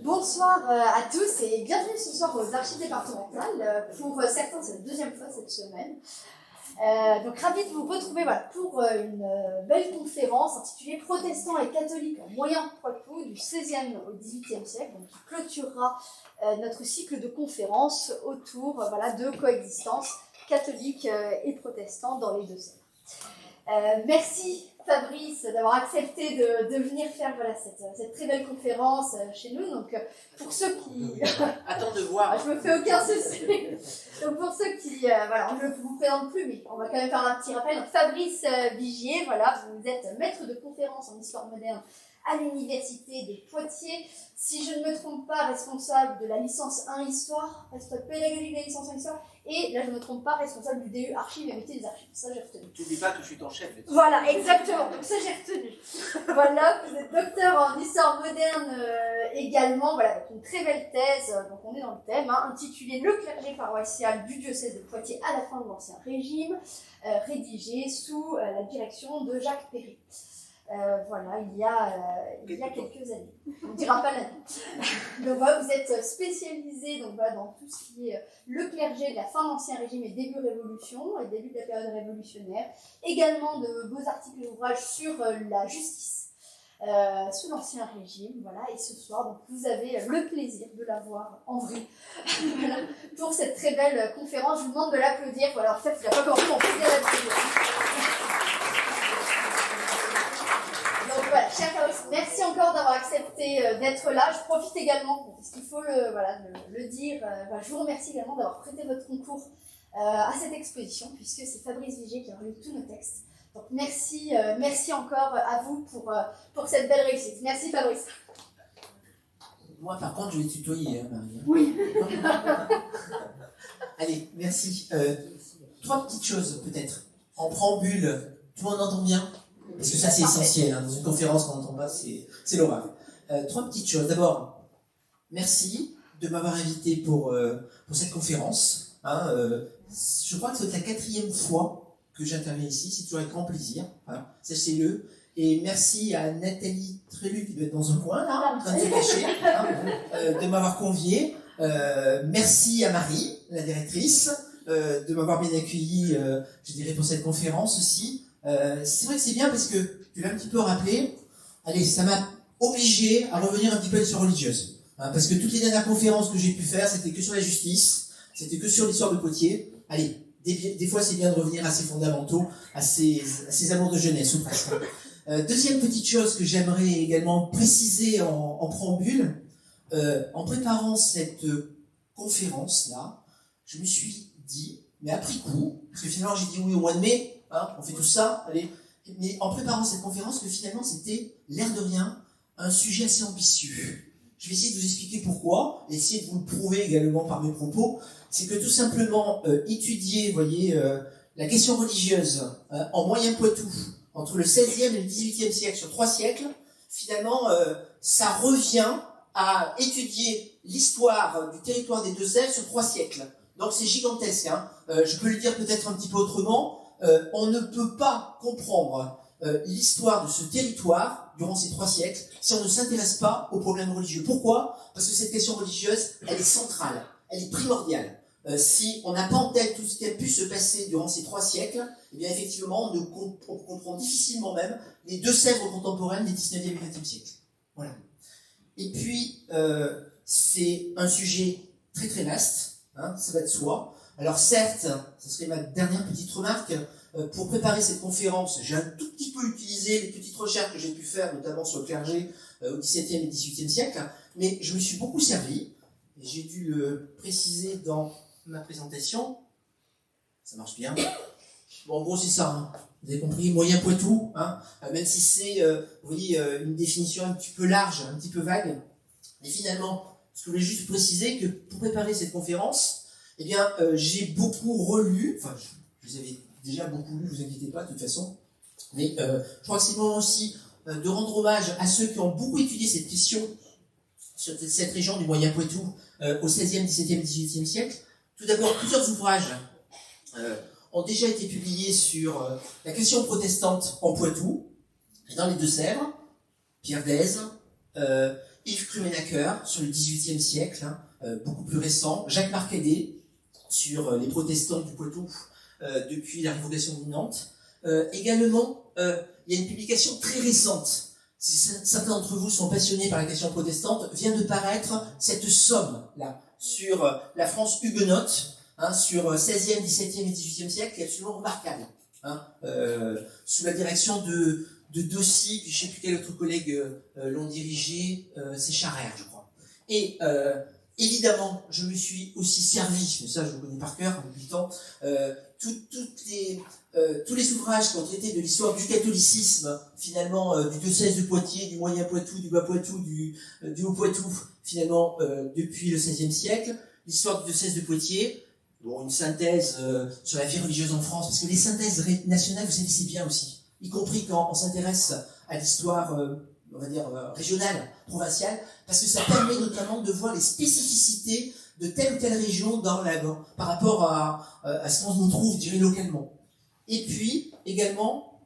Bonsoir à tous et bienvenue ce soir aux Archives départementales. Pour certains, c'est la deuxième fois cette semaine. Donc ravi de vous retrouver pour une belle conférence intitulée Protestants et catholiques en Moyen-Poitou du XVIe au XVIIIe siècle, donc, qui clôturera notre cycle de conférences autour de coexistence catholique et protestant dans les Deux-Sèvres. Merci Fabrice d'avoir accepté de venir faire cette très belle conférence chez nous. Donc pour ceux qui... Attends de voir. Je me fais aucun souci. Donc pour ceux qui... je ne vous présente plus, mais on va quand même faire un petit rappel. Donc, Fabrice Vigier, vous êtes maître de conférence en histoire moderne à l'université de Poitiers. Si je ne me trompe pas, responsable de la licence 1 Histoire, responsable pédagogique de la licence 1 Histoire, et là je ne me trompe pas, responsable du DU Archives et métiers des archives. Ça j'ai retenu. N'oublie pas que je suis ton chef. Voilà, exactement. Donc ça j'ai retenu. Voilà, vous êtes docteur en histoire moderne également, avec une très belle thèse, donc on est dans le thème, intitulée Le clergé paroissial du diocèse de Poitiers à la fin de l'Ancien Régime, rédigée sous la direction de Jacques Perret. Il y a quelques années. On ne dira pas l'année. Donc vous êtes spécialisé dans tout ce qui est le clergé de la fin de l'Ancien Régime et début Révolution, et début de la période révolutionnaire. Également de beaux articles et ouvrages sur la justice sous l'Ancien Régime. Et ce soir, donc, vous avez le plaisir de l'avoir en vrai pour cette très belle conférence. Je vous demande de l'applaudir. En fait, il n'a pas commencé, on peut bien l'applaudir. Cher Fabrice, merci encore d'avoir accepté d'être là. Je profite également, parce qu'il faut le dire, je vous remercie également d'avoir prêté votre concours à cette exposition, puisque c'est Fabrice Vigier qui a relu tous nos textes. Donc merci encore à vous pour cette belle réussite. Merci Fabrice. Moi par contre je vais tutoyer, Marie. Oui. Allez, merci. 3 petites choses peut-être. En préambule, tout le monde entend bien ? Parce que ça c'est essentiel, dans une conférence qu'on n'entend pas, c'est l'horreur. 3 petites choses. D'abord, merci de m'avoir invité pour cette conférence. Je crois que c'est la 4e fois que j'interviens ici, c'est toujours avec grand plaisir. Sachez-le. Et merci à Nathalie Trélu qui doit être dans un coin là, en train de se cacher, de m'avoir convié. Merci à Marie, la directrice, de m'avoir bien accueilli, je dirais, pour cette conférence aussi. C'est vrai que c'est bien parce que tu l'as un petit peu rappelé. Allez, ça m'a obligé à revenir un petit peu à l'histoire religieuse, parce que toutes les dernières conférences que j'ai pu faire, c'était que sur la justice, c'était que sur l'histoire de Poitiers. Allez, des fois c'est bien de revenir à ces fondamentaux, à ces amours de jeunesse ou presque. Deuxième petite chose que j'aimerais également préciser en préambule, en préparant cette conférence-là, je me suis dit, mais après coup, parce que finalement j'ai dit oui au mois de mai, on fait tout ça, allez. Mais en préparant cette conférence, que finalement c'était, l'air de rien, un sujet assez ambitieux. Je vais essayer de vous expliquer pourquoi, et essayer de vous le prouver également par mes propos. C'est que tout simplement, étudier, la question religieuse en Moyen-Poitou, entre le XVIe et le XVIIIe siècle, sur 3 siècles, finalement, ça revient à étudier l'histoire du territoire des Deux-Sèvres sur 3 siècles. Donc c'est gigantesque. Je peux le dire peut-être un petit peu autrement. On ne peut pas comprendre l'histoire de ce territoire durant ces 3 siècles si on ne s'intéresse pas aux problèmes religieux. Pourquoi ? Parce que cette question religieuse, elle est centrale, elle est primordiale. Si on n'a pas en tête tout ce qui a pu se passer durant ces 3 siècles, eh bien effectivement, on comprend difficilement même les Deux-Sèvres contemporaines des 19e et 20e siècles. Voilà. Et puis, c'est un sujet très très vaste, ça va de soi. Alors certes, ce serait ma dernière petite remarque, pour préparer cette conférence, j'ai un tout petit peu utilisé les petites recherches que j'ai pu faire, notamment sur le clergé au XVIIe et XVIIIe siècle, mais je me suis beaucoup servi, et j'ai dû le préciser dans ma présentation. Ça marche bien. Bon, en gros, c'est ça, vous avez compris, Moyen-Poitou, même si c'est, vous voyez, une définition un petit peu large, un petit peu vague, mais finalement, ce que je voulais juste préciser, que pour préparer cette conférence, eh bien, j'ai beaucoup relu, enfin, je les avais déjà beaucoup lu, vous inquiétez pas, de toute façon, mais je crois que c'est le moment aussi de rendre hommage à ceux qui ont beaucoup étudié cette question sur cette région du Moyen-Poitou au XVIe, XVIIe, XVIIIe siècle. Tout d'abord, plusieurs ouvrages ont déjà été publiés sur la question protestante en Poitou, et dans les Deux-Sèvres, Pierre Daise, Yves Krummenacher sur le XVIIIe siècle, beaucoup plus récent, Jacques Marcadet sur les protestants du Poitou depuis la révocation de Nantes. Également, il y a une publication très récente, si certains d'entre vous sont passionnés par la question protestante, vient de paraître cette somme là sur la France huguenote, sur 16e, 17e et 18e siècle, qui est absolument remarquable, sous la direction de Dossi, puis je ne sais plus quel autre collègue l'ont dirigé, c'est Charère, je crois. Et évidemment, je me suis aussi servi, mais ça je le connais par cœur depuis le temps, tous les ouvrages qui ont traité de l'histoire du catholicisme, finalement, du diocèse de Poitiers, du Moyen Poitou, du Bas Poitou, du Haut Poitou, finalement, depuis le XVIe siècle, l'histoire du diocèse de Poitiers, bon, une synthèse sur la vie religieuse en France, parce que les synthèses nationales, vous savez, c'est bien aussi, y compris quand on s'intéresse à l'histoire, on va dire, régionale, provinciale, parce que ça permet notamment de voir les spécificités de telle ou telle région par rapport à ce qu'on trouve, je dirais, localement. Et puis, également,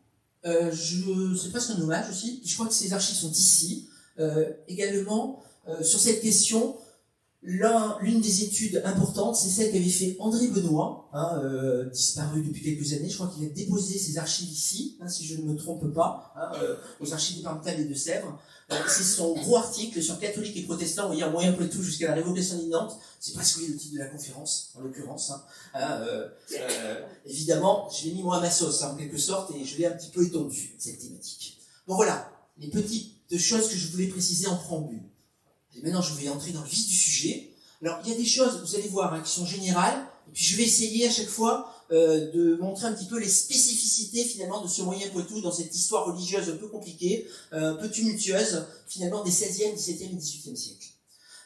c'est presque un hommage aussi, je crois que ces archives sont ici, également, sur cette question, l'une des études importantes, c'est celle qu'avait fait André Benoît, disparu depuis quelques années. Je crois qu'il a déposé ses archives ici, si je ne me trompe pas, aux archives départementales des Deux-Sèvres. C'est son gros article sur catholiques et protestants, vous voyez, en Moyen Poitou jusqu'à la révocation de Nantes. C'est presque le titre de la conférence, en l'occurrence. Évidemment, je l'ai mis moi à ma sauce, en quelque sorte, et je l'ai un petit peu étendu, cette thématique. Bon voilà, les petites choses que je voulais préciser en préambule. Et maintenant, je vais entrer dans le vif du sujet. Alors, il y a des choses, vous allez voir, qui sont générales, et puis je vais essayer à chaque fois de montrer un petit peu les spécificités, finalement, de ce Moyen Poitou dans cette histoire religieuse un peu compliquée, un peu tumultueuse, finalement, des 16e, 17e et 18e siècles.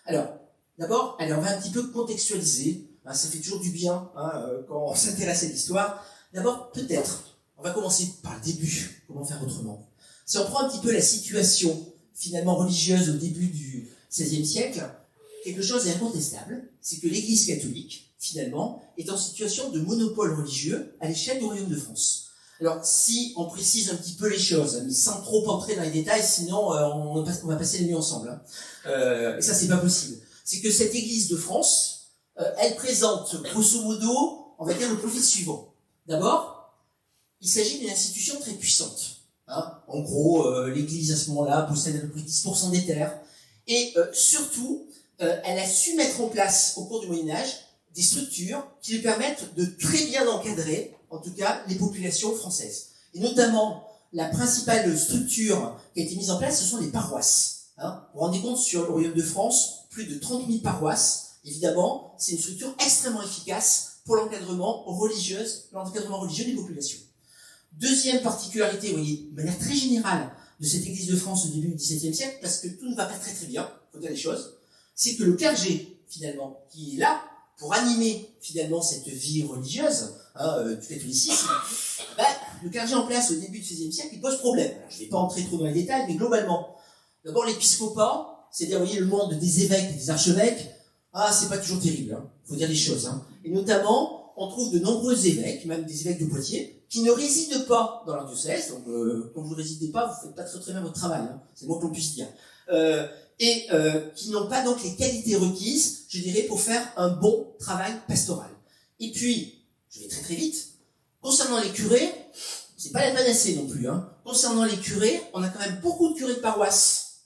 Alors, d'abord, on va un petit peu contextualiser, ça fait toujours du bien quand on s'intéresse à l'histoire. D'abord, peut-être, on va commencer par le début, comment faire autrement. Si on prend un petit peu la situation, finalement, religieuse au début du XVIe siècle, quelque chose est incontestable, c'est que l'Église catholique, finalement, est en situation de monopole religieux à l'échelle du Royaume de France. Alors, si on précise un petit peu les choses, mais sans trop entrer dans les détails, sinon on va passer les nuits ensemble. Et ça, c'est pas possible. C'est que cette Église de France, elle présente, grosso modo, on va dire le profil suivant. D'abord, il s'agit d'une institution très puissante. En gros, l'Église, à ce moment-là, possède à peu près 10% des terres. Et surtout, elle a su mettre en place, au cours du Moyen-Âge, des structures qui lui permettent de très bien encadrer, en tout cas, les populations françaises. Et notamment, la principale structure qui a été mise en place, ce sont les paroisses. Vous vous rendez compte, sur le Royaume de France, plus de 30 000 paroisses. Évidemment, c'est une structure extrêmement efficace pour l'encadrement religieux des populations. Deuxième particularité, vous voyez, de manière très générale, de cette Église de France au début du XVIIe siècle, parce que tout ne va pas très très bien, faut dire les choses, c'est que le clergé, finalement, qui est là pour animer, finalement, cette vie religieuse, du catholicisme, le clergé en place au début du XVIe siècle, il pose problème. Alors, je ne vais pas entrer trop dans les détails, mais globalement, d'abord l'épiscopat, c'est-à-dire, vous voyez, le monde des évêques et des archevêques, c'est pas toujours terrible, faut dire les choses. Et notamment, on trouve de nombreux évêques, même des évêques de Poitiers, qui ne résident pas dans leur diocèse, donc quand vous ne résidez pas, vous ne faites pas très très bien votre travail, c'est le moins qu'on puisse dire, et qui n'ont pas donc les qualités requises, je dirais, pour faire un bon travail pastoral. Et puis, je vais très très vite, concernant les curés, c'est pas la panacée non plus, concernant les curés, on a quand même beaucoup de curés de paroisse,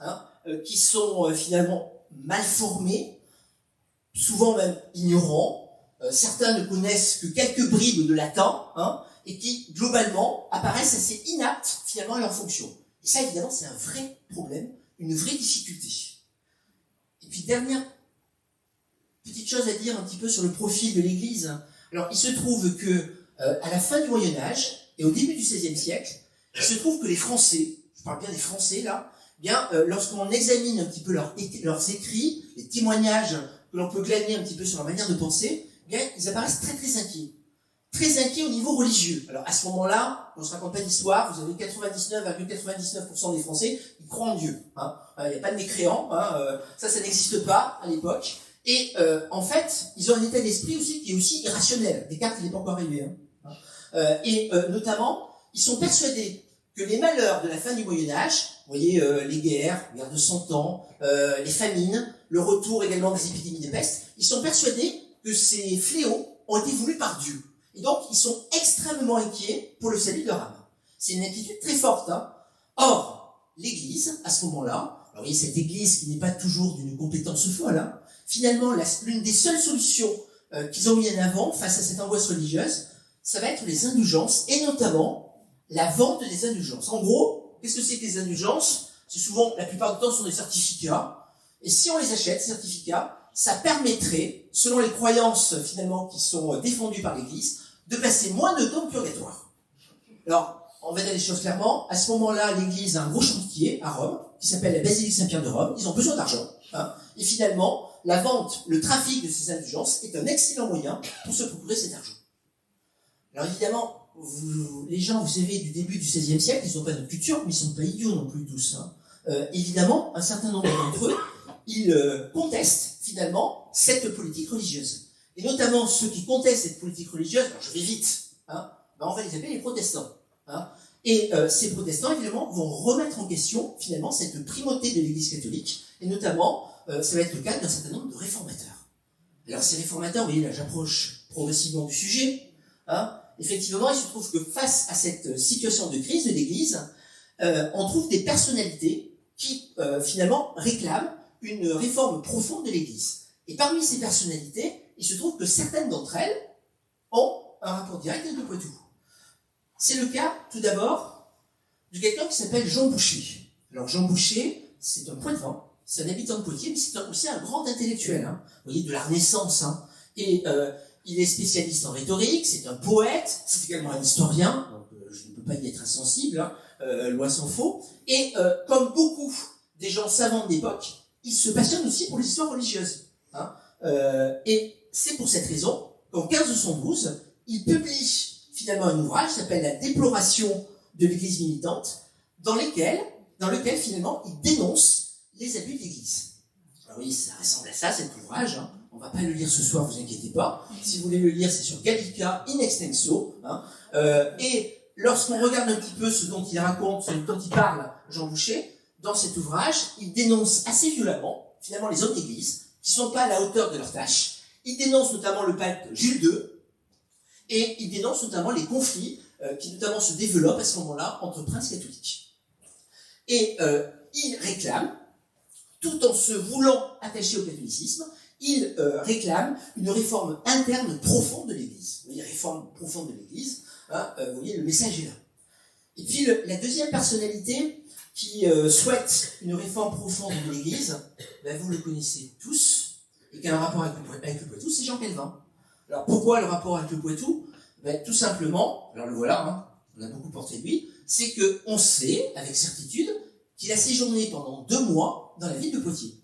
qui sont finalement mal formés, souvent même ignorants, certains ne connaissent que quelques bribes de latin, et qui, globalement, apparaissent assez inaptes, finalement, à leur fonction. Et ça, évidemment, c'est un vrai problème, une vraie difficulté. Et puis, dernière petite chose à dire un petit peu sur le profil de l'Église. Alors, il se trouve que, à la fin du Moyen-Âge, et au début du XVIe siècle, il se trouve que les Français, je parle bien des Français, là, lorsqu'on examine un petit peu leurs écrits, les témoignages que l'on peut glaner un petit peu sur leur manière de penser, ils apparaissent très très inquiets. Très inquiets au niveau religieux. Alors à ce moment-là, on ne se raconte pas d'histoire, vous avez 99,99% des Français qui croient en Dieu. Il n'y a pas de mécréants, ça n'existe pas à l'époque. Et en fait, ils ont un état d'esprit aussi qui est aussi irrationnel. Descartes, il n'est pas encore arrivé. Et notamment, ils sont persuadés que les malheurs de la fin du Moyen-Âge, vous voyez, les guerres de 100 ans, les famines, le retour également des épidémies de peste, ils sont persuadés que ces fléaux ont été voulus par Dieu. Et donc, ils sont extrêmement inquiets pour le salut de leur âme. C'est une inquiétude très forte. Or, l'Église, à ce moment-là, alors vous voyez, cette Église qui n'est pas toujours d'une compétence folle, finalement, l'une des seules solutions qu'ils ont mis en avant face à cette angoisse religieuse, ça va être les indulgences, et notamment la vente des indulgences. En gros, qu'est-ce que c'est que les indulgences? C'est souvent, la plupart du temps, ce sont des certificats, et si on les achète, ces certificats, ça permettrait, selon les croyances finalement qui sont défendues par l'Église, de passer moins de temps au purgatoire. Alors, on va dire les choses clairement, à ce moment-là, l'Église a un gros chantier à Rome, qui s'appelle la Basilique Saint-Pierre de Rome, ils ont besoin d'argent, et finalement, la vente, le trafic de ces indulgences est un excellent moyen pour se procurer cet argent. Alors évidemment, les gens, vous savez, du début du XVIe siècle, ils n'ont pas de culture, mais ils ne sont pas idiots non plus tous. Évidemment, un certain nombre d'entre eux, ils contestent finalement cette politique religieuse. Et notamment ceux qui contestent cette politique religieuse, alors je vais vite, on va les appeler les protestants. Et ces protestants, évidemment, vont remettre en question finalement cette primauté de l'Église catholique, et notamment, ça va être le cas d'un certain nombre de réformateurs. Alors ces réformateurs, vous voyez, là j'approche progressivement du sujet, effectivement, il se trouve que face à cette situation de crise de l'Église, on trouve des personnalités qui, finalement, réclament une réforme profonde de l'Église. Et parmi ces personnalités, il se trouve que certaines d'entre elles ont un rapport direct avec le Poitou. C'est le cas, tout d'abord, de quelqu'un qui s'appelle Jean Boucher. Alors, Jean Boucher, c'est un Poitevin, c'est un habitant de Poitiers, mais c'est aussi un grand intellectuel, vous voyez, de la Renaissance, Et il est spécialiste en rhétorique, c'est un poète, c'est également un historien, donc je ne peux pas y être insensible, loin s'en faut. Et comme beaucoup des gens savants de l'époque, il se passionne aussi pour les histoires religieuses. Et c'est pour cette raison qu'en 1512, il publie finalement un ouvrage qui s'appelle La déploration de l'Église militante, dans lequel finalement il dénonce les abus de l'Église. Alors oui, ça ressemble à ça, cet ouvrage. On va pas le lire ce soir, vous inquiétez pas. Si vous voulez le lire, c'est sur Gallica in extenso. Et lorsqu'on regarde un petit peu ce dont il raconte, ce dont il parle, Jean Boucher, dans cet ouvrage, il dénonce assez violemment, finalement, les hommes d'église, qui sont pas à la hauteur de leur tâche. Il dénonce notamment le pape Jules II, et il dénonce notamment les conflits qui notamment se développent à ce moment-là entre princes catholiques. Et il réclame, tout en se voulant attaché au catholicisme, il réclame une réforme interne profonde de l'Église. Vous voyez, réforme profonde de l'Église, vous voyez, le message est là. Et puis la deuxième personnalité qui souhaite une réforme profonde de l'Église, vous le connaissez tous, et qui a un rapport avec le Poitou, c'est Jean Calvin. Alors pourquoi le rapport avec le Poitou? Tout simplement, alors le voilà, on a beaucoup porté de lui, c'est qu'on sait avec certitude qu'il a séjourné pendant 2 mois dans la ville de Poitiers.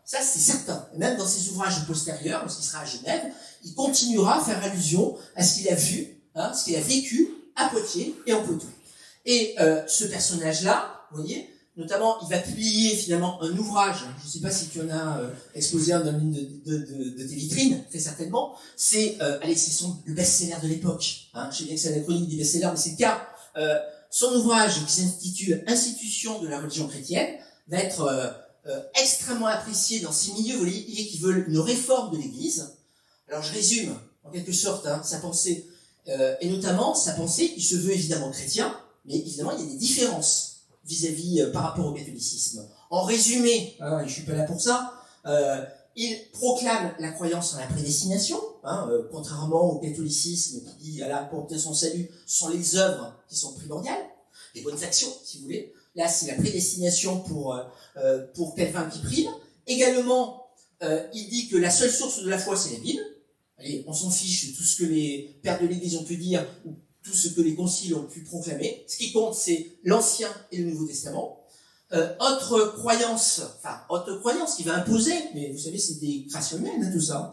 Ça, c'est certain. Et même dans ses ouvrages postérieurs, lorsqu'il sera à Genève, il continuera à faire allusion à ce qu'il a vu, ce qu'il a vécu à Poitiers et en Poitou. Et ce personnage-là, vous voyez, notamment, il va publier finalement un ouvrage, je ne sais pas si tu en as exposé un dans l'une de tes vitrines, très certainement, c'est le best-seller de l'époque. Je sais bien que c'est la chronique des best-sellers, mais c'est le cas. Son ouvrage, qui s'intitule « Institution de la religion chrétienne », va être extrêmement apprécié dans ces milieux, vous voyez, qui veulent une réforme de l'Église. Alors je résume, en quelque sorte, sa pensée, et notamment sa pensée, il se veut évidemment chrétien, mais évidemment il y a des différences vis-à-vis par rapport au catholicisme. En résumé, je suis pas là pour ça, il proclame la croyance en la prédestination, contrairement au catholicisme qui dit, pour obtenir son salut, ce sont les œuvres qui sont primordiales, les bonnes actions, si vous voulez. Là, c'est la prédestination pour quelqu'un qui prime. Également, il dit que la seule source de la foi, c'est la Bible. Allez, on s'en fiche de tout ce que les pères de l'Église ont pu dire, ou tout ce que les conciles ont pu proclamer. Ce qui compte, c'est l'Ancien et le Nouveau Testament. Autre croyance qui va imposer, mais vous savez, c'est des créations humaines, tout ça.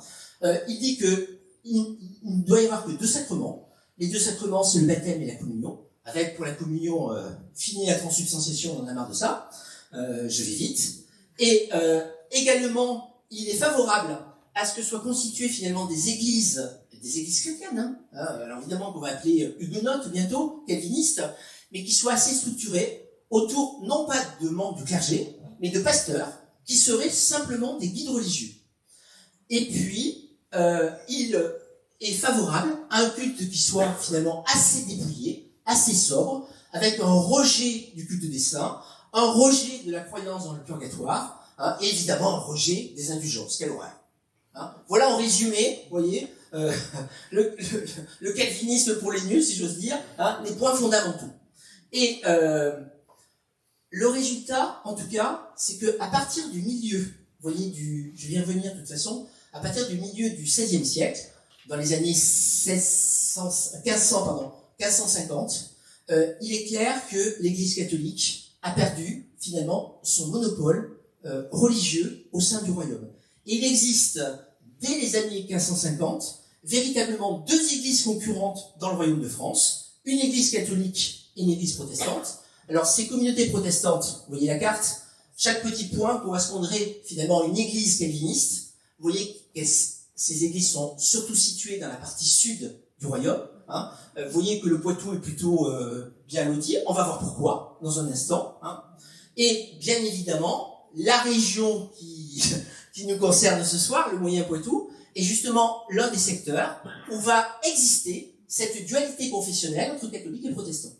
Il dit que il ne doit y avoir que 2 sacrements. Les 2 sacrements, c'est le baptême et la communion. Avec, pour la communion, fini la transubstantiation, on en a marre de ça. Je vais vite. Et également, il est favorable à ce que soient constituées finalement des églises chrétiennes. Alors évidemment, qu'on va appeler huguenotes bientôt, calvinistes. mais qui soit assez structuré autour, non pas de membres du clergé, mais de pasteurs, qui seraient simplement des guides religieux. Et puis, il est favorable à un culte qui soit finalement assez dépouillé, assez sobre, avec un rejet du culte des saints, un rejet de la croyance dans le purgatoire, hein, et évidemment un rejet des indulgences. Quelle horreur. Hein. Voilà en résumé, vous voyez, le calvinisme pour les nuls, si j'ose dire, hein, les points fondamentaux. Et le résultat, en tout cas, c'est qu'à partir du milieu, vous voyez, je vais y revenir de toute façon, à partir du milieu du XVIe siècle, dans les années 1550, il est clair que l'Église catholique a perdu, finalement, son monopole religieux au sein du royaume. Et il existe, dès les années 1550, véritablement deux églises concurrentes dans le royaume de France, une église catholique et une église protestante. Alors, ces communautés protestantes, vous voyez la carte, chaque petit point correspondrait finalement à une église calviniste. Vous voyez que ces églises sont surtout situées dans la partie sud du royaume. Hein. Vous voyez que le Poitou est plutôt bien loti. On va voir pourquoi dans un instant. Hein. Et bien évidemment, la région qui nous concerne ce soir, le Moyen Poitou, est justement l'un des secteurs où va exister cette dualité confessionnelle entre catholiques et protestants.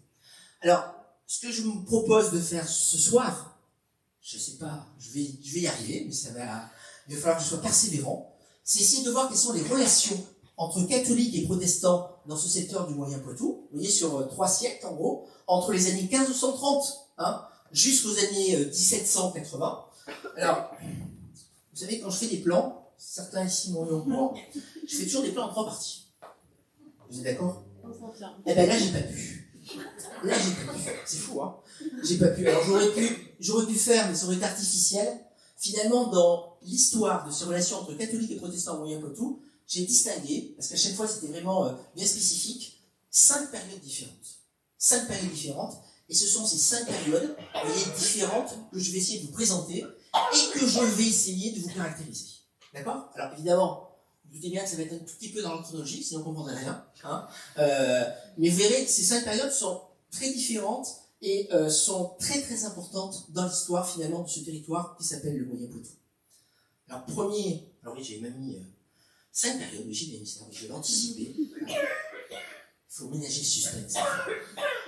Alors, ce que je me propose de faire ce soir, je sais pas, je vais y arriver, mais il va falloir que je sois persévérant, c'est essayer de voir quelles sont les relations entre catholiques et protestants dans ce secteur du Moyen Poitou. Vous voyez, sur 3 siècles, en gros, entre les années 1530 hein, jusqu'aux années 1780. Alors, vous savez, quand je fais des plans, certains ici m'ont eu en cours, je fais toujours des plans en 3 parties. Vous êtes d'accord? Eh ben là, j'ai pas pu. Là, j'ai pas pu. C'est fou, hein. J'ai pas pu. Alors, j'aurais pu faire, mais ça aurait été artificiel. Finalement, dans l'histoire de ces relations entre catholiques et protestants au Moyen Poitou, j'ai distingué, parce qu'à chaque fois, c'était vraiment bien spécifique, 5 périodes différentes. 5 périodes différentes. Et ce sont ces 5 périodes, vous voyez, différentes, que je vais essayer de vous présenter et que je vais essayer de vous caractériser. D'accord? Alors, évidemment, vous doutez bien que ça va être un tout petit peu dans la chronologie, sinon on ne comprendrait rien. Hein. Mais vous verrez que ces 5 périodes sont très différentes et sont très très importantes dans l'histoire finalement de ce territoire qui s'appelle le Moyen Poitou. Alors alors oui, j'ai même mis 5 périodes, oui, j'ai bien mis ça, je vais l'anticiper. Il faut ménager le suspense.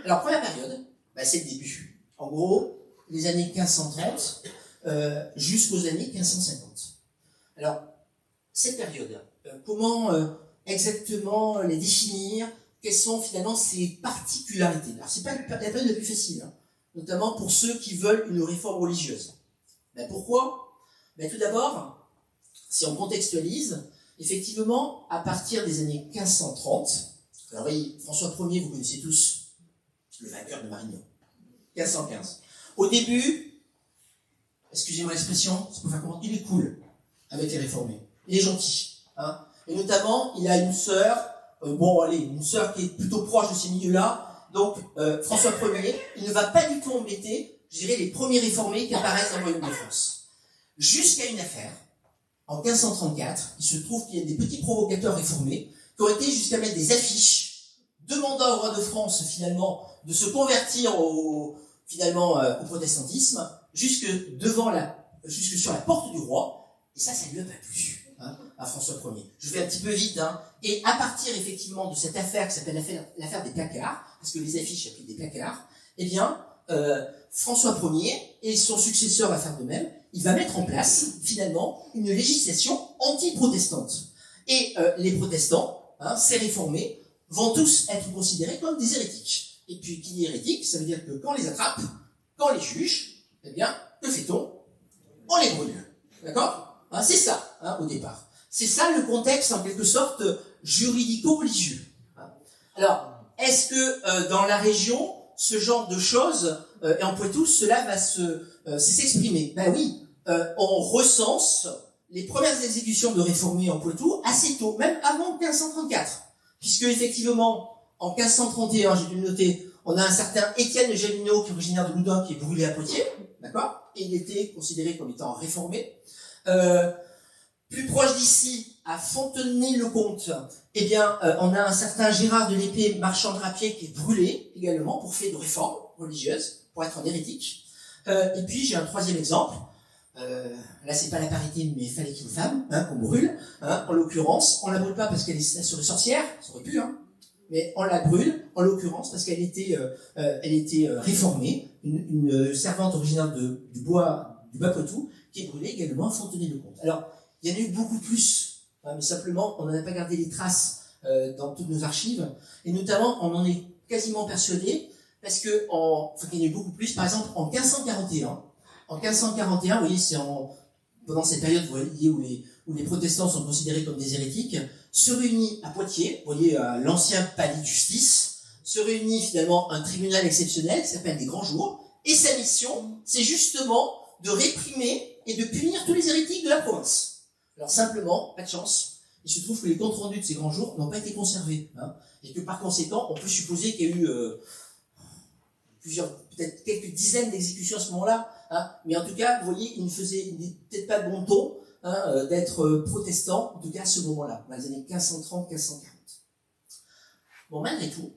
Alors première période, c'est le début. En gros, les années 1530 jusqu'aux années 1550. Alors, cette période, comment exactement les définir? Quelles sont finalement ses particularités? Alors, c'est pas la période la plus facile, hein, notamment pour ceux qui veulent une réforme religieuse. Pourquoi? Tout d'abord, si on contextualise, effectivement, à partir des années 1530, alors oui, François Ier, vous connaissez tous, le vainqueur de Marignan, 1515. Au début, excusez-moi l'expression, c'est pour faire comprendre, il est cool avec les réformés. Il est gentil. Hein. Et notamment, il a une sœur, une sœur qui est plutôt proche de ces milieux-là. Donc, François Ier, il ne va pas du tout embêter, je dirais, les premiers réformés qui apparaissent dans le Royaume de France. Jusqu'à une affaire, en 1534, il se trouve qu'il y a des petits provocateurs réformés qui ont été jusqu'à mettre des affiches demandant au roi de France, finalement, de se convertir au protestantisme, jusque sur la porte du roi. Et ça lui a pas plu, hein, à François Ier. Je vais un petit peu vite, hein. Et à partir, effectivement, de cette affaire qui s'appelle l'affaire des placards, parce que les affiches s'appellent des placards, eh bien, François Ier et son successeur va faire de même. Il va mettre en place, finalement, une législation anti-protestante. Et les protestants, hein, ces réformés, vont tous être considérés comme des hérétiques. Et puis, qui dit hérétique, ça veut dire que quand on les attrape, quand on les juge, eh bien, que fait-on? On les brûle. D'accord? Hein, c'est ça, hein, au départ. C'est ça le contexte, en quelque sorte, juridico-religieux. Hein. Alors, est-ce que dans la région, ce genre de choses, et en Poitou, cela va s'exprimer? Oui, on recense les premières exécutions de réformés en Poitou assez tôt, même avant 1534. Puisque, effectivement, en 1531, j'ai dû le noter, on a un certain Étienne Gélineau, qui est originaire de Loudun, qui est brûlé à Poitiers, d'accord? Et il était considéré comme étant réformé. Plus proche d'ici, à Fontenay-le-Comte, eh bien, on a un certain Gérard de l'Épée, marchand drapier, qui est brûlé également pour fait de réformes religieuses, pour être un hérétique. Et puis, j'ai un troisième exemple. Là, c'est pas la parité, mais il fallait qu'il y ait une femme, qu'on brûle. En l'occurrence, on la brûle pas parce qu'elle serait sorcière, ça aurait pu, mais on la brûle, en l'occurrence, parce qu'elle était, réformée, une servante originaire du Bas-Poitou, qui est brûlée également à Fontenay-le-Comte. Alors, il y en a eu beaucoup plus, mais simplement, on n'en a pas gardé les traces dans toutes nos archives, et notamment, on en est quasiment persuadé, parce que, qu'il y en a eu beaucoup plus, par exemple, en 1541. En 1541, vous voyez, c'est pendant cette période, vous voyez, où les protestants sont considérés comme des hérétiques, se réunit à Poitiers, vous voyez, l'ancien palais de justice, se réunit finalement un tribunal exceptionnel qui s'appelle des Grands Jours, et sa mission, c'est justement de réprimer et de punir tous les hérétiques de la province. Alors simplement, pas de chance, il se trouve que les comptes rendus de ces Grands Jours n'ont pas été conservés, et que par conséquent, on peut supposer qu'il y a eu peut-être quelques dizaines d'exécutions à ce moment-là, mais en tout cas, vous voyez, il n'était peut-être pas de bon ton d'être protestant, en tout cas à ce moment-là, dans les années 1530-1540. Bon, malgré tout,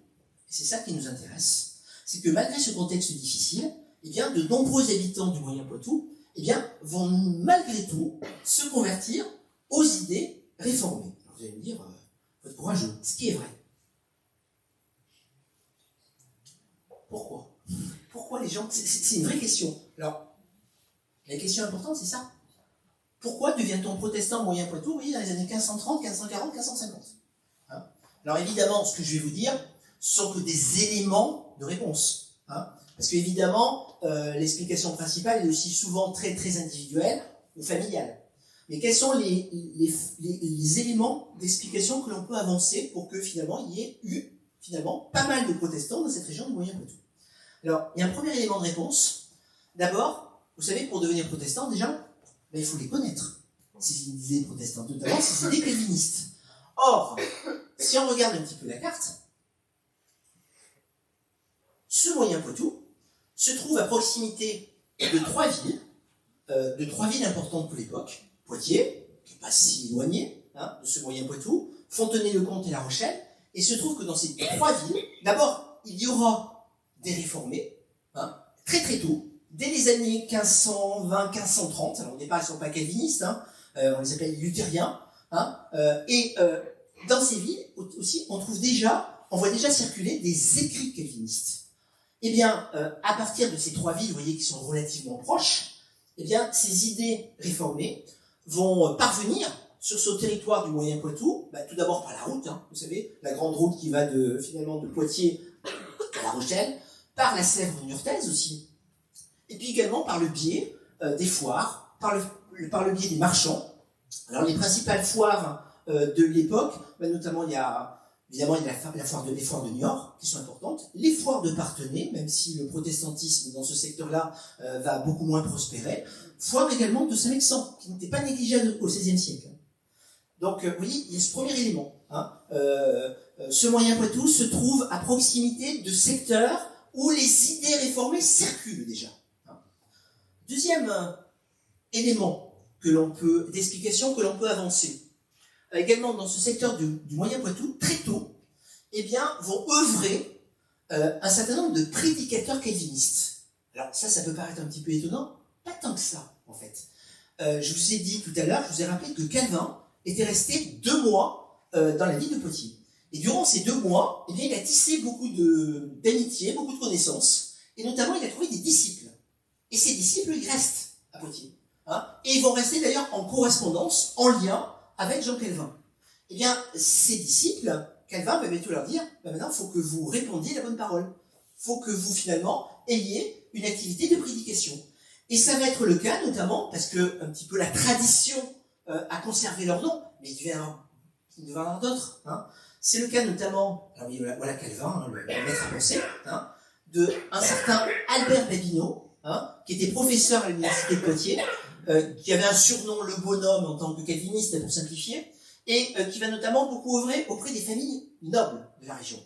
et c'est ça qui nous intéresse, c'est que malgré ce contexte difficile, eh bien, de nombreux habitants du Moyen-Poitou, eh bien, vont malgré tout se convertir aux idées réformées. Alors vous allez me dire, vous êtes courageux, ce qui est vrai. Pourquoi ? Pourquoi les gens... C'est une vraie question. Alors, la question importante, c'est ça. Pourquoi devient-on protestant Moyen-Poitou, oui, dans les années 1530, 1540, 1550 Alors évidemment, ce que je vais vous dire, ce sont que des éléments de réponse. Parce qu'évidemment, l'explication principale est aussi souvent très, très individuelle ou familiale. Mais quels sont les éléments d'explication que l'on peut avancer pour que finalement, il y ait eu finalement pas mal de protestants dans cette région du Moyen-Poitou? Alors, il y a un premier élément de réponse. D'abord, vous savez, pour devenir protestant, déjà, il faut les connaître, ces idées protestantes, notamment ces idées calvinistes. Or, si on regarde un petit peu la carte, ce Moyen-Poitou se trouve à proximité de trois villes importantes pour l'époque. Poitiers, qui n'est pas si éloigné de ce Moyen-Poitou, Fontenay-le-Comte et La Rochelle, et se trouve que dans ces trois villes, d'abord, il y aura des réformés, très très tôt, dès les années 1520-1530, alors au départ ils ne sont pas calvinistes, on les appelle luthériens, et dans ces villes aussi, on voit déjà circuler des écrits calvinistes. Eh bien, à partir de ces trois villes, vous voyez, qui sont relativement proches, eh bien, ces idées réformées vont parvenir sur ce territoire du Moyen-Poitou, tout d'abord par la route, vous savez, la grande route qui va finalement de Poitiers à La Rochelle, par la Sèvre niortaise aussi, et puis également par le biais des foires, par le biais des marchands. Alors les principales foires de l'époque, notamment il y a évidemment les foires de Niort qui sont importantes, les foires de Parthenay, même si le protestantisme dans ce secteur-là va beaucoup moins prospérer, foires également de Saint-Mexan, qui n'était pas négligeable au XVIe siècle. Donc vous voyez, il y a ce premier élément. Ce Moyen-Poitou se trouve à proximité de secteurs où les idées réformées circulent déjà. Deuxième élément d'explication que l'on peut avancer, également dans ce secteur du Moyen-Poitou, très tôt, eh bien, vont œuvrer un certain nombre de prédicateurs calvinistes. Alors ça peut paraître un petit peu étonnant, pas tant que ça, en fait. Je vous ai dit tout à l'heure, je vous ai rappelé que Calvin était resté 2 mois dans la ville de Poitiers. Et durant ces 2 mois, eh bien, il a tissé beaucoup d'amitié, beaucoup de connaissances, et notamment il a trouvé des disciples. Et ces disciples, ils restent à Poitiers. Et ils vont rester d'ailleurs en correspondance, en lien avec Jean Calvin. Eh bien, ces disciples, Calvin va bientôt leur dire, maintenant, il faut que vous répondiez la bonne parole. Il faut que vous, finalement, ayez une activité de prédication. Et ça va être le cas, notamment, parce que, un petit peu, la tradition a conservé leur nom, mais il devait y en avoir d'autres. C'est le cas, notamment, alors voilà Calvin, le maître à penser, d'un certain Albert Babineau, qui était professeur à l'université de Poitiers, qui avait un surnom, le bonhomme, en tant que calviniste, pour simplifier, et qui va notamment beaucoup œuvrer auprès des familles nobles de la région.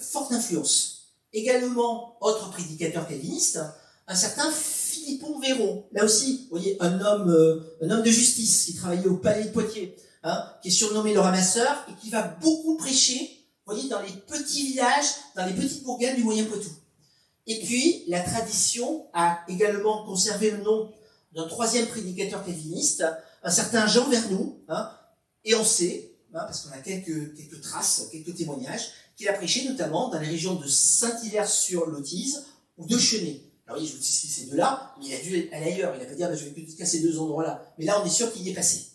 Forte influence. Également, autre prédicateur calviniste, un certain Philippe Philippon Véron, là aussi, vous voyez, un homme de justice qui travaillait au palais de Poitiers, hein, qui est surnommé le ramasseur et qui va beaucoup prêcher, vous voyez, dans les petits villages, dans les petites bourgades du Moyen Poitou. Et puis, la tradition a également conservé le nom d'un troisième prédicateur calviniste, un certain Jean Vernoux, hein, et on sait, hein, parce qu'on a quelques traces, quelques témoignages, qu'il a prêché notamment dans les régions de Saint-Hilaire-sur-l'Autise ou de Chenay. Alors oui, je vous dis ces deux-là, mais il a dû aller ailleurs, il n'a pas dit, je vais que qu'à ces deux endroits-là. Mais là, on est sûr qu'il y est passé.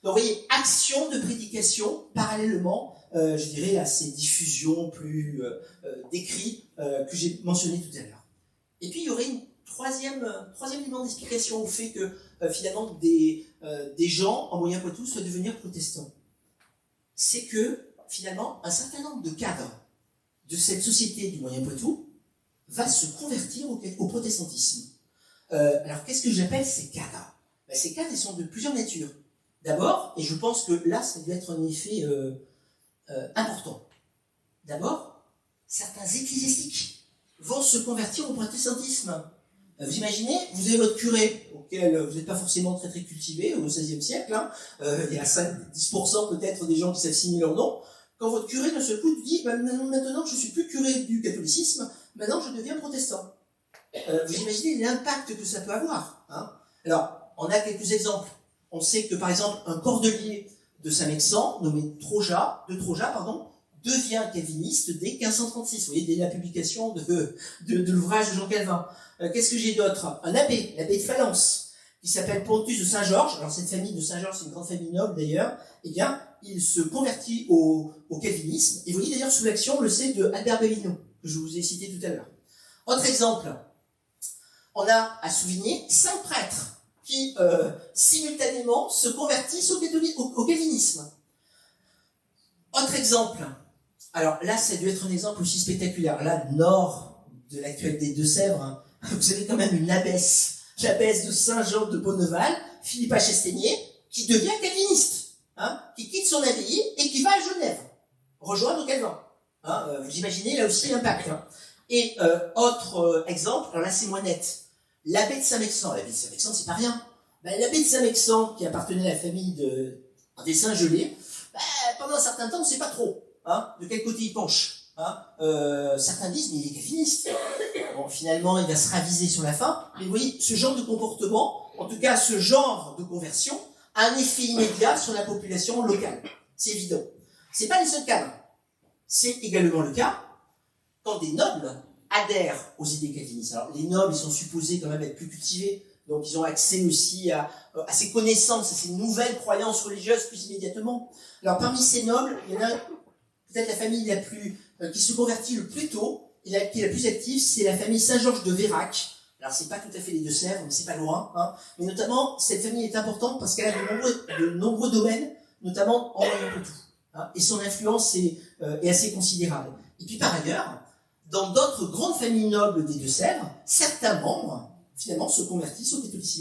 Donc vous voyez, action de prédication parallèlement, je dirais, à ces diffusions plus d'écrits que j'ai mentionné tout à l'heure. Et puis, il y aurait une troisième élément d'explication au fait que finalement des gens en Moyen Poitou soient devenir protestants. C'est que finalement un certain nombre de cadres de cette société du Moyen Poitou va se convertir au protestantisme. Alors qu'est-ce que j'appelle ces cadres? Ces cadres, ils sont de plusieurs natures. D'abord, et je pense que là ça doit être un effet important. D'abord, certains ecclésiastiques vont se convertir au protestantisme. Vous imaginez, vous avez votre curé, auquel vous n'êtes pas forcément très très cultivé au XVIe siècle, hein, il y a 5-10% peut-être des gens qui savent signer leur nom. Quand votre curé d'un seul coup dit maintenant je suis plus curé du catholicisme, maintenant je deviens protestant. Vous imaginez l'impact que ça peut avoir. Hein. Alors, on a quelques exemples. On sait que par exemple un cordelier de Saint-Mexan, nommé de Troja, devient calviniste dès 1536. Vous voyez, dès la publication de l'ouvrage de Jean Calvin. Qu'est-ce que j'ai d'autre? Un abbé, l'abbé de Valence, qui s'appelle Pontus de Saint-Georges. Alors cette famille de Saint-Georges, c'est une grande famille noble d'ailleurs. Eh bien, il se convertit au calvinisme. Et vous voyez d'ailleurs sous l'action, on le sait, de Albert Bavino, que je vous ai cité tout à l'heure. Autre exemple, on a à souligner 5 prêtres qui simultanément se convertissent au calvinisme. Autre exemple, alors là, ça a dû être un exemple aussi spectaculaire. Là, nord de l'actuelle des Deux-Sèvres, hein, vous avez quand même une abbesse, l'abbesse de Saint-Jean de Bonneval, Philippa Chestenier, qui devient calviniste, hein, qui quitte son abbaye et qui va à Genève, rejoindre Calvin. Hein, vous imaginez là aussi l'impact. Hein. Et autre exemple, alors là c'est moins net, l'abbé de Saint-Mexan. L'abbé de Saint-Mexan, c'est pas rien. L'abbé de Saint-Mexan, qui appartenait à la famille des Saint-Gelais, pendant un certain temps, on ne sait pas trop hein, de quel côté il penche. Hein. Certains disent, mais il est calviniste. Bon, finalement, il va se raviser sur la fin. Mais vous voyez, ce genre de comportement, en tout cas ce genre de conversion, a un effet immédiat sur la population locale. C'est évident. C'est pas les seuls cas. C'est également le cas quand des nobles adhèrent aux idées calvinistes. Alors, les nobles, ils sont supposés quand même être plus cultivés. Donc, ils ont accès aussi à ces connaissances, à ces nouvelles croyances religieuses plus immédiatement. Alors, parmi ces nobles, il y en a peut-être la famille qui se convertit le plus tôt, et qui est la plus active, c'est la famille Saint-Georges de Vérac. Alors, c'est pas tout à fait les Deux-Sèvres, mais c'est pas loin. Hein. Mais notamment, cette famille est importante parce qu'elle a de nombreux domaines, notamment en Moyen Poitou. Hein. Et son influence est assez considérable. Et puis, par ailleurs, dans d'autres grandes familles nobles des Deux-Sèvres, certains membres finalement se convertissent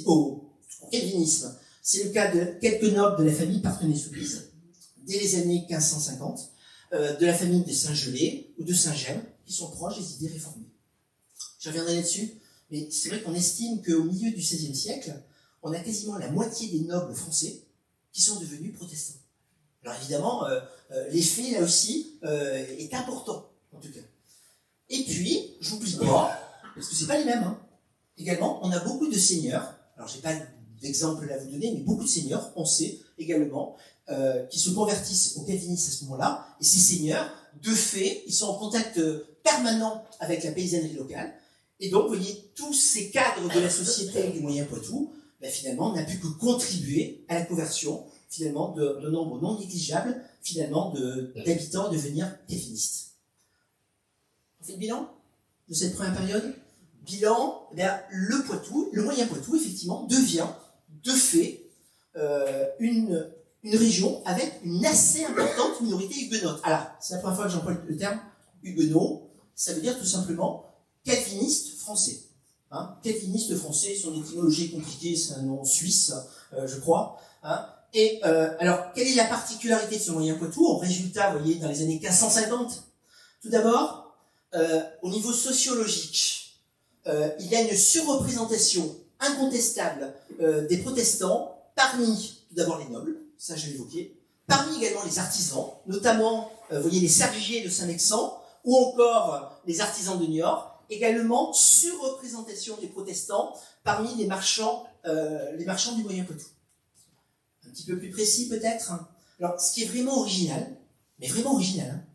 au calvinisme. C'est le cas de quelques nobles de la famille Parthenay-Soubise, dès les années 1550, de la famille des Saint-Gelais ou de Saint-Gemme, qui sont proches des idées réformées. Je reviendrai là-dessus, mais c'est vrai qu'on estime qu'au milieu du XVIe siècle, on a quasiment la moitié des nobles français qui sont devenus protestants. Alors évidemment, l'effet là aussi est important, en tout cas. Et puis, j'oublie pas, parce que c'est pas les mêmes, hein. Également, on a beaucoup de seigneurs, alors j'ai pas d'exemple à vous donner, mais beaucoup de seigneurs, on sait également, qui se convertissent au calvinisme à ce moment-là, et ces seigneurs, de fait, ils sont en contact permanent avec la paysannerie locale, et donc, vous voyez, tous ces cadres de la société du Moyen Poitou, finalement, n'a pu que contribuer à la conversion, finalement, de nombre non négligeable, finalement, d'habitants à devenir calvinistes. On fait le bilan de cette première période? Bilan, le Poitou, le Moyen Poitou, effectivement, devient, de fait, une région avec une assez importante minorité huguenote. Alors, c'est la première fois que j'emploie le terme huguenot, ça veut dire tout simplement calviniste français. Hein, calviniste français, son étymologie est compliquée, c'est un nom suisse, je crois. Hein. Et alors, quelle est la particularité de ce Moyen Poitou? En résultat, vous voyez, dans les années 1550, tout d'abord, au niveau sociologique, il y a une surreprésentation incontestable des protestants, parmi tout d'abord les nobles, ça je l'ai évoqué, parmi également les artisans, notamment, vous voyez, les servigers de Saint-Mexan, ou encore les artisans de Niort, également surreprésentation des protestants parmi les marchands du Moyen Poitou. Un petit peu plus précis peut-être. Alors, ce qui est vraiment original, mais vraiment original,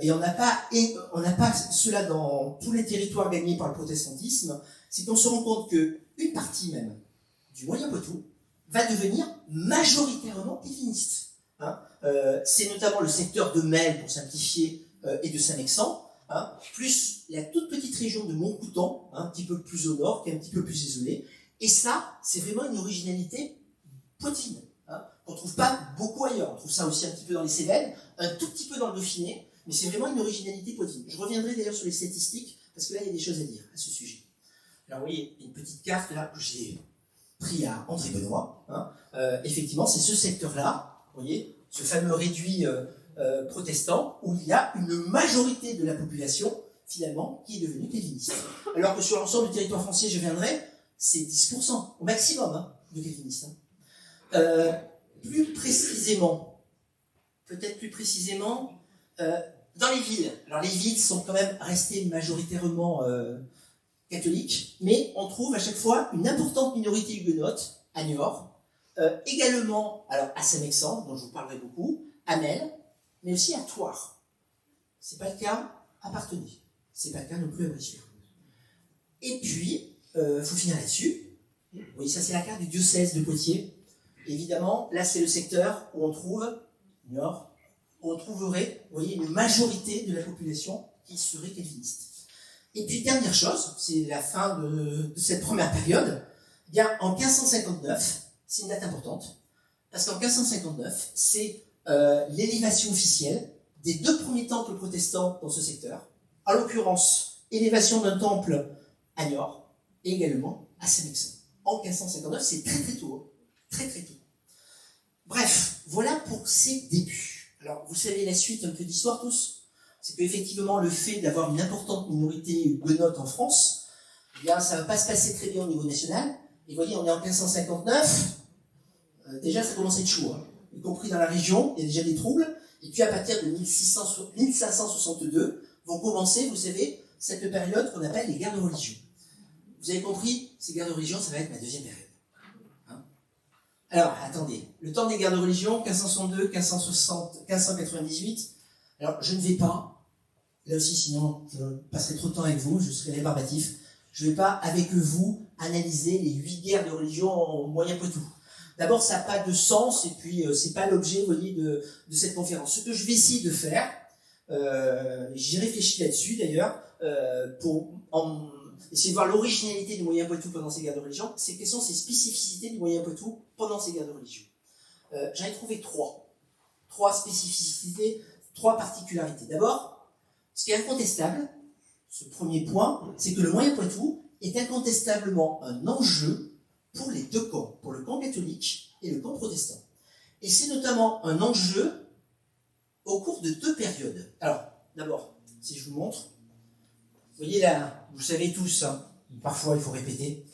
et on n'a pas cela dans tous les territoires gagnés par le protestantisme, c'est qu'on se rend compte que une partie même du Moyen Poitou va devenir majoritairement calviniste. C'est notamment le secteur de Mel, pour simplifier, et de Saint-Mexan, plus la toute petite région de Montcoutan, un petit peu plus au nord, qui est un petit peu plus isolée. Et ça, c'est vraiment une originalité poitine, qu'on ne trouve pas beaucoup ailleurs. On trouve ça aussi un petit peu dans les Cévennes, un tout petit peu dans le Dauphiné, mais c'est vraiment une originalité poitine. Je reviendrai d'ailleurs sur les statistiques, parce que là, il y a des choses à dire à ce sujet. Alors, vous voyez, une petite carte là que j'ai pris à André Benoît. Effectivement, c'est ce secteur-là, vous voyez, ce fameux réduit protestant, où il y a une majorité de la population, finalement, qui est devenue calviniste. Alors que sur l'ensemble du territoire français, je viendrai, c'est 10%, au maximum, de calvinistes. Plus précisément, dans les villes. Alors les villes sont quand même restées majoritairement catholiques, mais on trouve à chaque fois une importante minorité huguenote à Niort, également alors à Saint-Mexan, dont je vous parlerai beaucoup, à Mel, mais aussi à Thouars. C'est pas le cas à Parthenay. C'est pas le cas non plus à Bressuire. Et puis, faut finir là-dessus. Vous voyez, ça c'est la carte du diocèse de Poitiers. Évidemment, là c'est le secteur où on trouve, Niort, où on trouverait, vous voyez, une majorité de la population qui serait calviniste. Et puis, dernière chose, c'est la fin de cette première période. Eh bien, en 1559, c'est une date importante, parce qu'en 1559, c'est l'élévation officielle des 2 premiers temples protestants dans ce secteur, en l'occurrence, élévation d'un temple à Niort, et également à Saint-Mexan. En 1559, c'est très très tôt, très très tôt. Bref, voilà pour ces débuts. Alors, vous savez la suite un peu d'histoire tous, c'est qu'effectivement, le fait d'avoir une importante minorité huguenote en France, eh bien, ça ne va pas se passer très bien au niveau national. Et vous voyez, on est en 1559, déjà ça commence à être chaud, y compris dans la région, il y a déjà des troubles, et puis à partir de 1562, vont commencer, vous savez, cette période qu'on appelle les guerres de religion. Vous avez compris, ces guerres de religion, ça va être ma deuxième période. Alors, attendez, le temps des guerres de religion, 1562, 1560, 1598, alors je ne vais pas, là aussi sinon je passerai trop de temps avec vous, je serai rébarbatif, je ne vais pas avec vous analyser les 8 guerres de religion en Moyen Poitou. D'abord, ça n'a pas de sens, et puis c'est pas l'objet, vous voyez, de cette conférence. Ce que je vais essayer de faire, j'y réfléchis là-dessus d'ailleurs, pour essayer de voir l'originalité du Moyen Poitou pendant ces guerres de religion, c'est quelles sont ces spécificités du Moyen Poitou pendant ces guerres de religion. J'en ai trouvé 3. 3 spécificités, 3 particularités. D'abord, ce qui est incontestable, ce premier point, c'est que le Moyen Poitou est incontestablement un enjeu pour les 2 camps, pour le camp catholique et le camp protestant. Et c'est notamment un enjeu au cours de 2 périodes. Alors, d'abord, si je vous montre, vous voyez là, vous savez tous, parfois il faut répéter,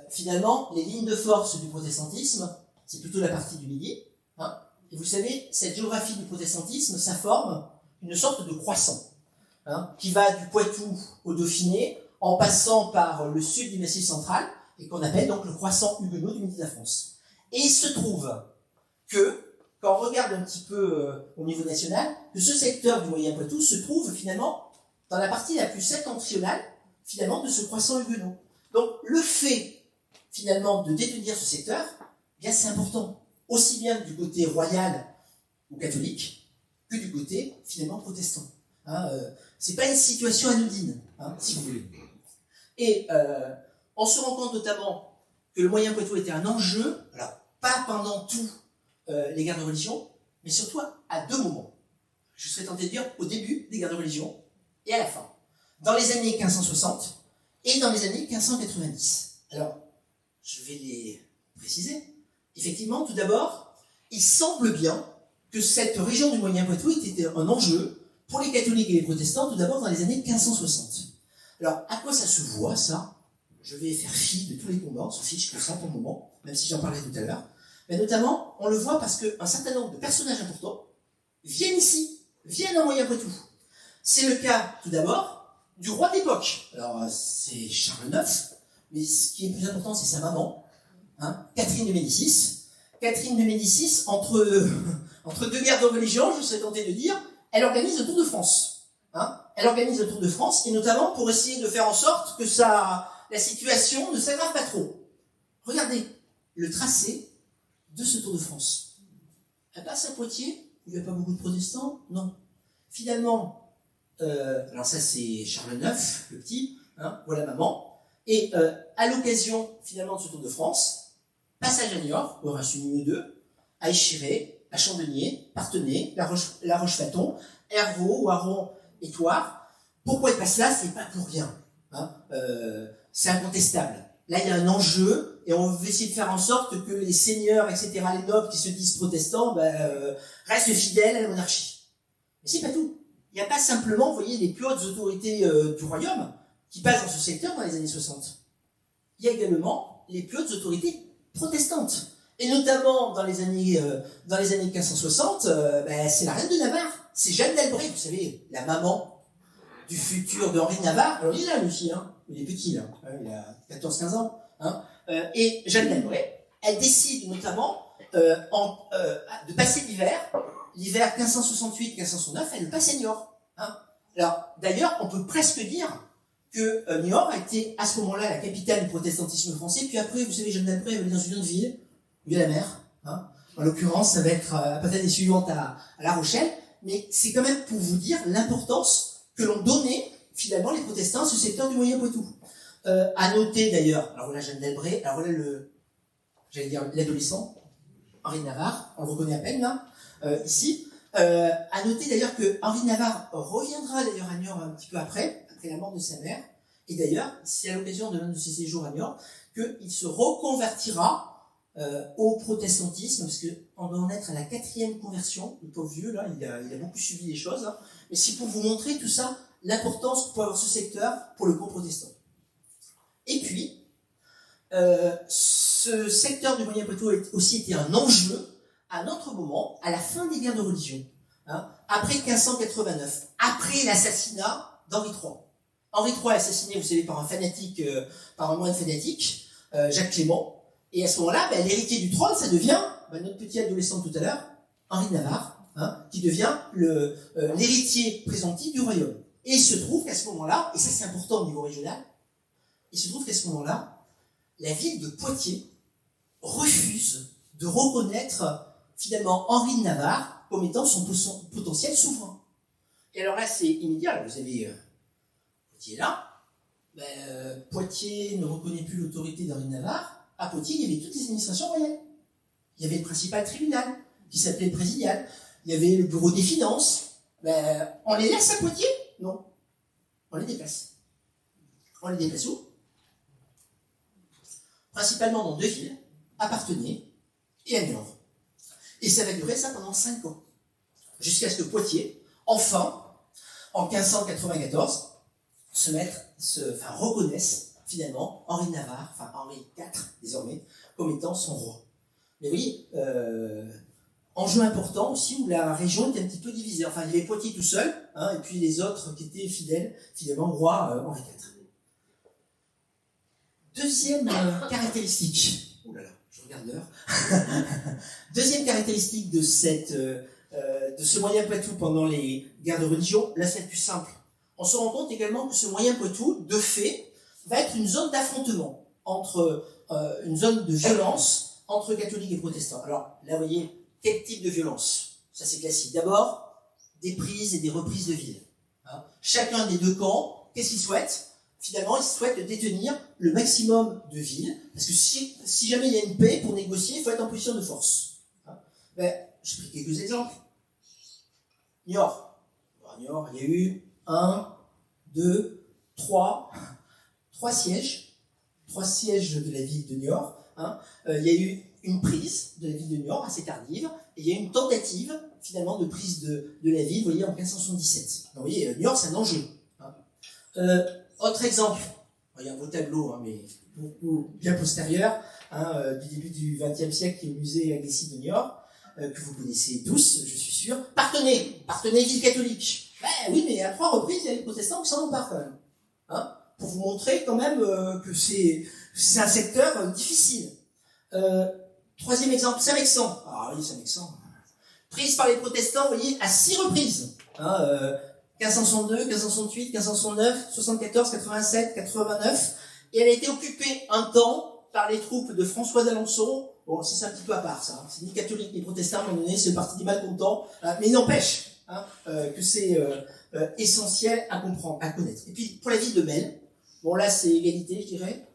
finalement, les lignes de force du protestantisme, c'est plutôt la partie du milieu, et vous savez, cette géographie du protestantisme, ça forme une sorte de croissant, qui va du Poitou au Dauphiné, en passant par le sud du Massif central, et qu'on appelle donc le croissant huguenot du Midi de la France. Et il se trouve que, quand on regarde un petit peu au niveau national, que ce secteur du Moyen Poitou se trouve finalement dans la partie la plus septentrionale, finalement, de ce croissant huguenot. Donc, le fait, finalement, de détenir ce secteur, eh bien, c'est important, aussi bien du côté royal ou catholique, que du côté, finalement, protestant. C'est pas une situation anodine, si vous voulez. Et on se rend compte notamment que le Moyen Poitou était un enjeu, alors pas pendant tous les guerres de religion, mais surtout à 2 moments. Je serais tenté de dire au début des guerres de religion et à la fin. Dans les années 1560 et dans les années 1590. Alors, je vais les préciser. Effectivement, tout d'abord, il semble bien que cette région du Moyen Poitou était un enjeu pour les catholiques et les protestants, tout d'abord dans les années 1560. Alors, à quoi ça se voit, ça? je vais faire fi de tous les combats, on s'en fiche que ça pour le moment, même si j'en parlais tout à l'heure. Mais notamment, on le voit parce qu'un certain nombre de personnages importants viennent ici, viennent en Moyen-Poitou. C'est le cas, tout d'abord, du roi d'époque. Alors, c'est Charles IX, mais ce qui est plus important, c'est sa maman, hein, Catherine de Médicis. Catherine de Médicis, entre deux guerres de religion, je serais tenté de dire, elle organise le Tour de France. Hein. Elle organise le Tour de France, et notamment pour essayer de faire en sorte que la situation ne s'aggrave pas trop. Regardez le tracé de ce Tour de France. Elle passe à Poitiers, il n'y a pas beaucoup de protestants, non. Finalement, alors ça c'est Charles IX, le petit, hein, voilà maman, et à l'occasion finalement de ce Tour de France, passage à Niort, où il reste une ligne ou deux, à Échiré, à Chandelier, Parthenay, La Roche-Faton, Hervaux, Oiron et Thouars. Pourquoi il passe là? C'est pas pour rien. Hein, c'est incontestable. Là, il y a un enjeu, et on veut essayer de faire en sorte que les seigneurs, etc., les nobles qui se disent protestants, restent fidèles à la monarchie. Mais c'est pas tout. Il n'y a pas simplement, vous voyez, les plus hautes autorités du royaume qui passent dans ce secteur dans les années 60. Il y a également les plus hautes autorités protestantes. Et notamment dans les années 1560, c'est la reine de Navarre, c'est Jeanne d'Albret, vous savez, la maman du futur de Henri de Navarre. Alors il est là lui aussi, hein. Il est petit là, il a 14-15 ans. Hein. Et Jeanne d'Albret, elle décide notamment de passer l'hiver 1568-1569, elle le passe à Niort. Hein. Alors d'ailleurs, on peut presque dire que Niort a été à ce moment-là la capitale du protestantisme français, puis après, vous savez, Jeanne d'Albret elle est dans une autre ville, où il y a la mer. Hein. En l'occurrence, ça va être peut-être l'année suivante à La Rochelle, mais c'est quand même pour vous dire l'importance que l'on donnait finalement les protestants à ce secteur du Moyen-Poitou. À noter d'ailleurs, alors voilà Jeanne d'Albret, alors voilà l'adolescent, Henri de Navarre, on le reconnaît à peine là, ici. À noter d'ailleurs que Henri de Navarre reviendra d'ailleurs à Niort un petit peu après la mort de sa mère, et d'ailleurs, c'est à l'occasion de l'un de ses séjours à Niort qu'il se reconvertira au protestantisme, parce qu'on doit en être à la 4e conversion, le pauvre vieux là, il a beaucoup subi les choses, hein. Mais c'est pour vous montrer tout ça, l'importance que peut avoir ce secteur pour le camp protestant. Et puis, ce secteur du Moyen-Poitou a aussi été un enjeu à un autre moment, à la fin des guerres de religion, hein, après 1589, après l'assassinat d'Henri III. Henri III est assassiné, vous savez, par un moine fanatique, Jacques Clément. Et à ce moment-là, l'héritier du trône, ça devient notre petit adolescent tout à l'heure, Henri de Navarre, hein, qui devient l'héritier présomptif du royaume. Et il se trouve qu'à ce moment-là, et ça c'est important au niveau régional, il se trouve qu'à ce moment-là, la ville de Poitiers refuse de reconnaître finalement Henri de Navarre comme étant son potentiel souverain. Et alors là, c'est immédiat, vous avez Poitiers là, Poitiers ne reconnaît plus l'autorité d'Henri de Navarre. À Poitiers, il y avait toutes les administrations royales. Il y avait le principal tribunal, qui s'appelait le présidial. Il y avait le bureau des finances. On les laisse à Poitiers? Non. On les déplace. On les déplace où? Principalement dans 2 villes, à Parthenay et à Niort. Et ça va durer ça pendant 5 ans. Jusqu'à ce que Poitiers, enfin, en 1594, reconnaisse finalement Henri de Navarre, enfin Henri IV désormais, comme étant son roi. Mais oui, enjeu important aussi où la région était un petit peu divisée. Enfin, il y avait Poitiers tout seul, hein, et puis les autres qui étaient fidèles, finalement, au roi Henri IV. Deuxième caractéristique, oh là là, je regarde l'heure. Deuxième caractéristique de ce Moyen-Poitou pendant les guerres de religion, là c'est plus simple. On se rend compte également que ce Moyen-Poitou, de fait, va être une zone d'affrontement une zone de violence entre catholiques et protestants. Alors là, vous voyez, quel type de violence? Ça c'est classique. D'abord, des prises et des reprises de villes. Hein. Chacun des 2 camps, qu'est-ce qu'il souhaite? Finalement, il souhaite détenir le maximum de villes, parce que si jamais il y a une paix, pour négocier, il faut être en position de force. Hein. Je prends quelques exemples. Niort. Niort, il y a eu 1, 2, 3 sièges. 3 sièges de la ville de Niort. Hein. Il y a eu une prise de la ville de Niort, assez tardive, et il y a eu une tentative, finalement, de prise de la ville, vous voyez, en 1577. Donc, vous voyez, Niort, c'est un enjeu. Hein. Autre exemple, il y a un beau tableau, hein, mais beaucoup bien postérieur, hein, du début du XXe siècle, qui est au musée Agassiz de New York, que vous connaissez tous, je suis sûr. Parthenay, ville catholique. Oui, mais à 3 reprises, il y a les protestants qui s'en emparent quand même. Hein, pour vous montrer quand même que c'est un secteur difficile. Troisième exemple, Saint-Mexan. Ah oui, Saint-Mexan. Prise par les protestants, vous voyez, à 6 reprises. 1562, 1568, 1569, 74, 87, 89. Et elle a été occupée un temps par les troupes de François d'Alençon. Bon, c'est un petit peu à part, ça. Hein. C'est ni catholique ni protestant, à un moment donné, c'est le parti des malcontents. Mais il n'empêche que c'est essentiel à comprendre, à connaître. Et puis, pour la ville de Melle, bon là, c'est égalité, je dirais.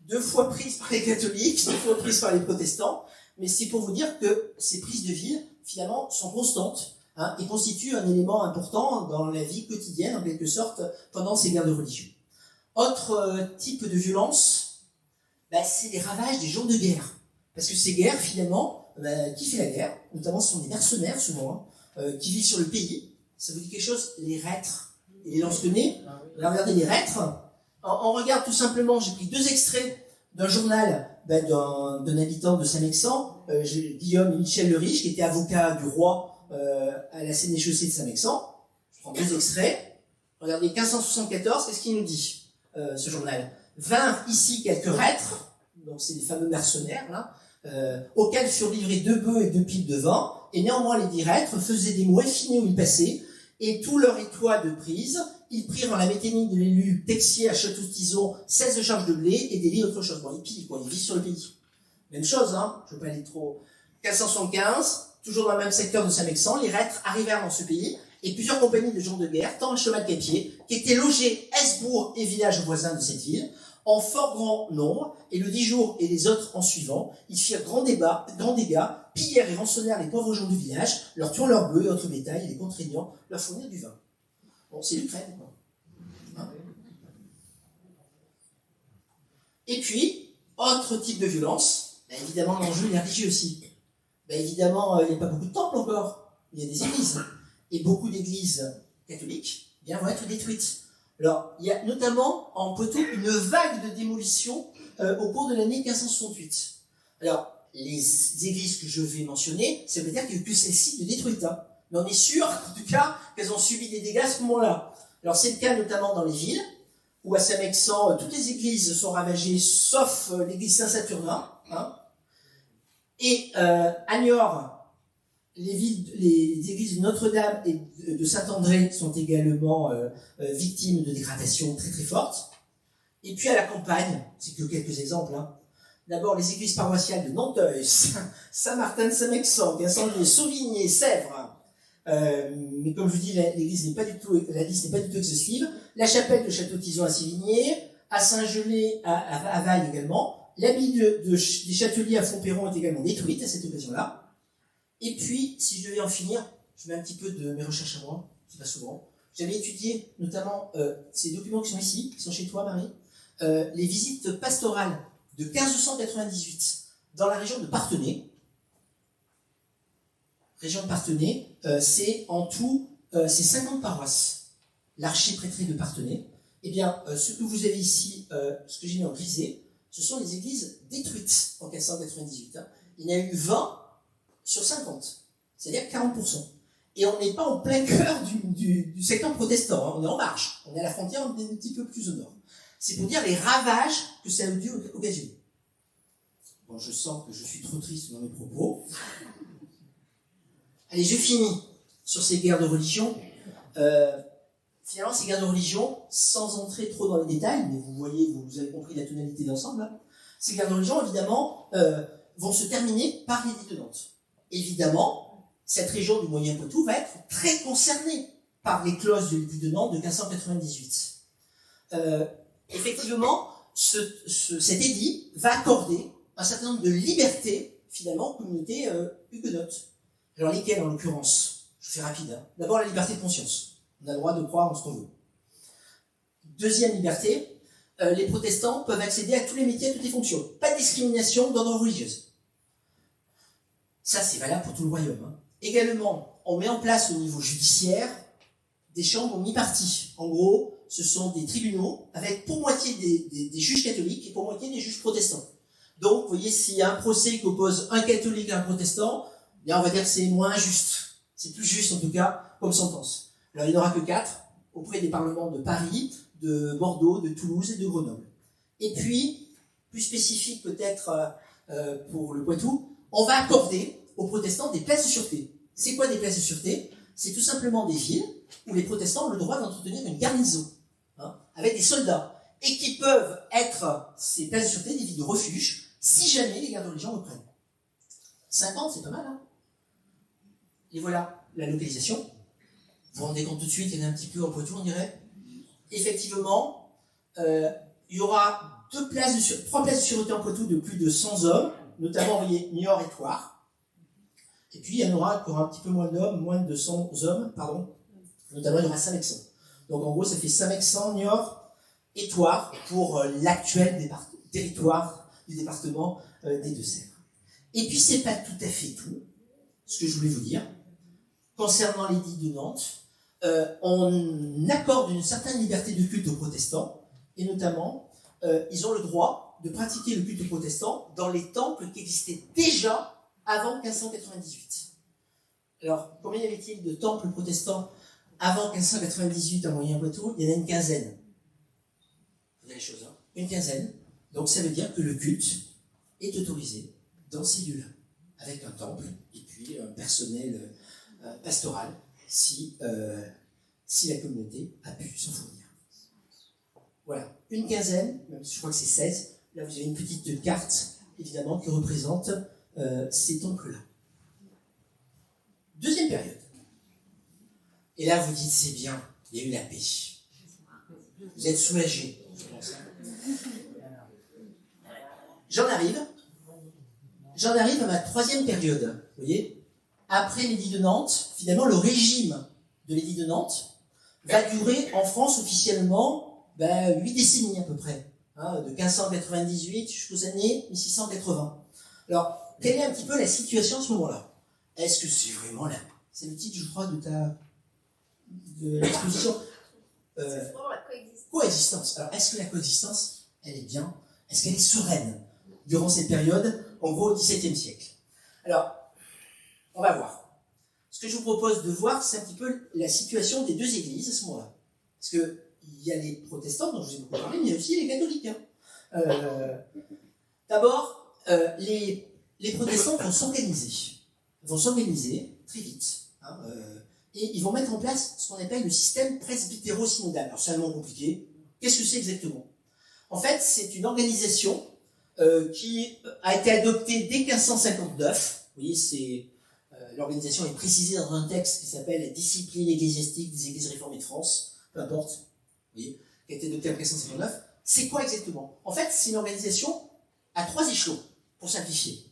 2 fois prise par les catholiques, 2 fois prise par les protestants. Mais c'est pour vous dire que ces prises de ville, finalement, sont constantes et constituent un élément important dans la vie quotidienne, en quelque sorte, pendant ces guerres de religion. Autre type de violence, c'est les ravages des jours de guerre. Parce que ces guerres, finalement, qui fait la guerre? Notamment, ce sont des mercenaires, souvent, qui vivent sur le pays. Ça vous dit quelque chose? Les reîtres et les lance-tenez. Regardez les reîtres. On regarde tout simplement, j'ai pris 2 extraits d'un journal d'un habitant de Saint-Mexan, Guillaume Michel le Riche, qui était avocat du roi à la sénéchaussée de Saint-Mexan. Je prends 2 extraits. Regardez, 1574, qu'est-ce qu'il nous dit, ce journal? Vinrent ici quelques reîtres, donc c'est les fameux mercenaires, là, auxquels furent livrés 2 bœufs et 2 piles de vin, et néanmoins les 10 reîtres faisaient des mots effinés où ils passaient, et tout leur étoile de prise, ils prirent en la mécanique de l'élu Texier à Château-Tison 16 charges de blé et des lits autre chose. Bon, ils pillent, quoi, ils vivent sur le pays. Même chose, hein, je ne veux pas aller trop. 1575, toujours dans le même secteur de Saint-Mexan, les reîtres arrivèrent dans ce pays, et plusieurs compagnies de gens de guerre, tant à cheval qu'à pied, qui étaient logés Hesbourg et villages voisins de cette ville, en fort grand nombre, et le 10 jours et les autres en suivant, ils firent grand dégâts, pillèrent et rançonnèrent les pauvres gens du village, leur tuant leurs bœufs et autres bétail, et les contraignant leur fournir du vin. Bon, c'est l'Ukraine, quoi. Hein? Et puis, autre type de violence, évidemment l'enjeu est religieux aussi. Évidemment, il n'y a pas beaucoup de temples encore, il y a des églises. Et beaucoup d'églises catholiques vont être détruites. Alors, il y a notamment en Poitou une vague de démolition au cours de l'année 1568. Alors, les églises que je vais mentionner, ça veut dire qu'il n'y a que celles-ci de détruites. Hein. Mais on est sûr, en tout cas, qu'elles ont subi des dégâts à ce moment-là. Alors, c'est le cas notamment dans les villes, où à Saint-Mexan, toutes les églises sont ravagées, sauf l'église Saint-Saturnin. Hein. Et à Niort, les églises de Notre-Dame et de Saint-André sont également victimes de dégradations très très fortes. Et puis à la campagne, c'est que quelques exemples. Hein. D'abord les églises paroissiales de Nanteuil, Saint-Martin de Saint-Mexan, Gassendier, Sauvigné, Sèvres. Mais comme je vous dis, la liste n'est pas du tout exhaustive. La chapelle de Château-Tison à Sévigné, à Saint-Gelais, à Valle également. L'abbaye des Châteliers à Fontperron est également détruite à cette occasion-là. Et puis, si je devais en finir, je mets un petit peu de mes recherches à moi, c'est pas souvent. J'avais étudié notamment ces documents qui sont ici, qui sont chez toi, Marie, les visites pastorales de 1598 dans la région de Parthenay. Région de Parthenay, c'est en tout, c'est 50 paroisses. L'archiprêtrie de Parthenay. Eh bien, ce que vous avez ici, ce que j'ai mis en grisé, ce sont les églises détruites en 1598. Hein. Il y en a eu 20 sur 50, c'est-à-dire 40%. Et on n'est pas en plein cœur du secteur protestant, hein. On est en marge, on est à la frontière, on est un petit peu plus au nord. C'est pour dire les ravages que ça a dû occasionner. Bon, je sens que je suis trop triste dans mes propos. Allez, je finis sur ces guerres de religion. Finalement, ces guerres de religion, sans entrer trop dans les détails, mais vous voyez, vous avez compris la tonalité d'ensemble, hein. Ces guerres de religion, évidemment, vont se terminer par l'édit de Nantes. Évidemment, cette région du Moyen-Poitou va être très concernée par les clauses de l'édit de Nantes de 1598. Effectivement, cet édit va accorder un certain nombre de libertés, finalement, aux communautés huguenotes. Alors lesquelles, en l'occurrence? Je fais rapide. Hein. D'abord, la liberté de conscience. On a le droit de croire en ce qu'on veut. Deuxième liberté, les protestants peuvent accéder à tous les métiers, à toutes les fonctions. Pas de discrimination d'ordre religieuse. Ça, c'est valable pour tout le royaume. Hein. Également, on met en place au niveau judiciaire des chambres mi-parties. En gros, ce sont des tribunaux avec pour moitié des juges catholiques et pour moitié des juges protestants. Donc, vous voyez, s'il y a un procès qui oppose un catholique à un protestant, bien, on va dire que c'est moins juste. C'est plus juste, en tout cas, comme sentence. Alors, il n'y en aura que 4 auprès des parlements de Paris, de Bordeaux, de Toulouse et de Grenoble. Et puis, plus spécifique peut-être pour le Poitou, on va accorder aux protestants des places de sûreté. C'est quoi des places de sûreté? C'est tout simplement des villes où les protestants ont le droit d'entretenir une garnison, avec des soldats, et qui peuvent être, ces places de sûreté, des villes de refuge, si jamais les gardes de religion reprennent. 50, c'est pas mal, hein? Et voilà, la localisation. Vous vous rendez compte tout de suite, il y en a un petit peu au Poitou, on dirait. Effectivement, il y aura 3 places de sûreté en Poitou de plus de 100 hommes, notamment, vous voyez, Niort et Thouars. Et puis, il y en aura pour un petit peu moins d'hommes, moins de 100 hommes, pardon. Notamment, il y aura Saint-Mexan. Donc, en gros, ça fait Saint-Mexan, Niort et Thouars pour l'actuel territoire du département des Deux-Sèvres. Et puis, c'est pas tout à fait tout, ce que je voulais vous dire. Concernant l'édit de Nantes, on accorde une certaine liberté de culte aux protestants, et notamment, ils ont le droit de pratiquer le culte protestant dans les temples qui existaient déjà avant 1598. Alors, combien y avait-il de temples protestants avant 1598 en Moyen-Poitou? Il y en a une quinzaine. Vous avez les choses, hein? Une quinzaine. Donc, ça veut dire que le culte est autorisé dans ces lieux-là, avec un temple et puis un personnel pastoral, si la communauté a pu s'en fournir. Voilà, une quinzaine, même si je crois que c'est 16. Là, vous avez une petite carte, évidemment, qui représente ces temples-là. Deuxième période. Et là, vous dites, c'est bien, il y a eu la paix. Vous êtes soulagés, je pense. J'en arrive à ma 3e période. Vous voyez, après l'édit de Nantes, finalement, le régime de l'édit de Nantes va durer en France officiellement 8 décennies à peu près, de 1598 jusqu'aux années 1680. Alors, quelle est un petit peu la situation à ce moment-là? Est-ce que c'est vraiment là? C'est le titre, je crois, de l'exposition. C'est vraiment la coexistence. Coexistence. Alors, est-ce que la coexistence, elle est bien? Est-ce qu'elle est sereine durant cette période, en gros, au XVIIe siècle? Alors, on va voir. Ce que je vous propose de voir, c'est un petit peu la situation des 2 églises à ce moment-là. Parce qu'il y a les protestants, dont je vous ai beaucoup parlé, mais il y a aussi les catholiques. D'abord, les protestants vont s'organiser très vite, et ils vont mettre en place ce qu'on appelle le système presbytéro-synodal. Alors, c'est un nom compliqué. Qu'est-ce que c'est exactement? En fait, c'est une organisation qui a été adoptée dès 1559. Vous voyez, l'organisation est précisée dans un texte qui s'appelle « La discipline ecclésiastique des Églises réformées de France », peu importe, vous voyez, qui a été adoptée en 1559. C'est quoi exactement? En fait, c'est une organisation à 3 échelons, pour simplifier.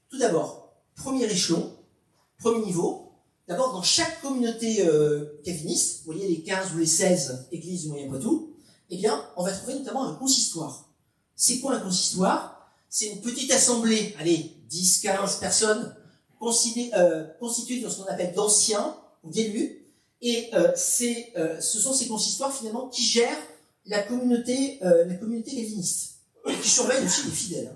Tout d'abord, premier échelon, premier niveau. D'abord, dans chaque communauté calviniste, vous voyez les 15 ou les 16 églises du Moyen-Poitou, eh bien, on va trouver notamment un consistoire. C'est quoi un consistoire? C'est une petite assemblée, allez, 10, 15 personnes, constituées de ce qu'on appelle d'anciens ou d'élus, et ce sont ces consistoires finalement qui gèrent la communauté calviniste, et qui surveillent aussi les fidèles.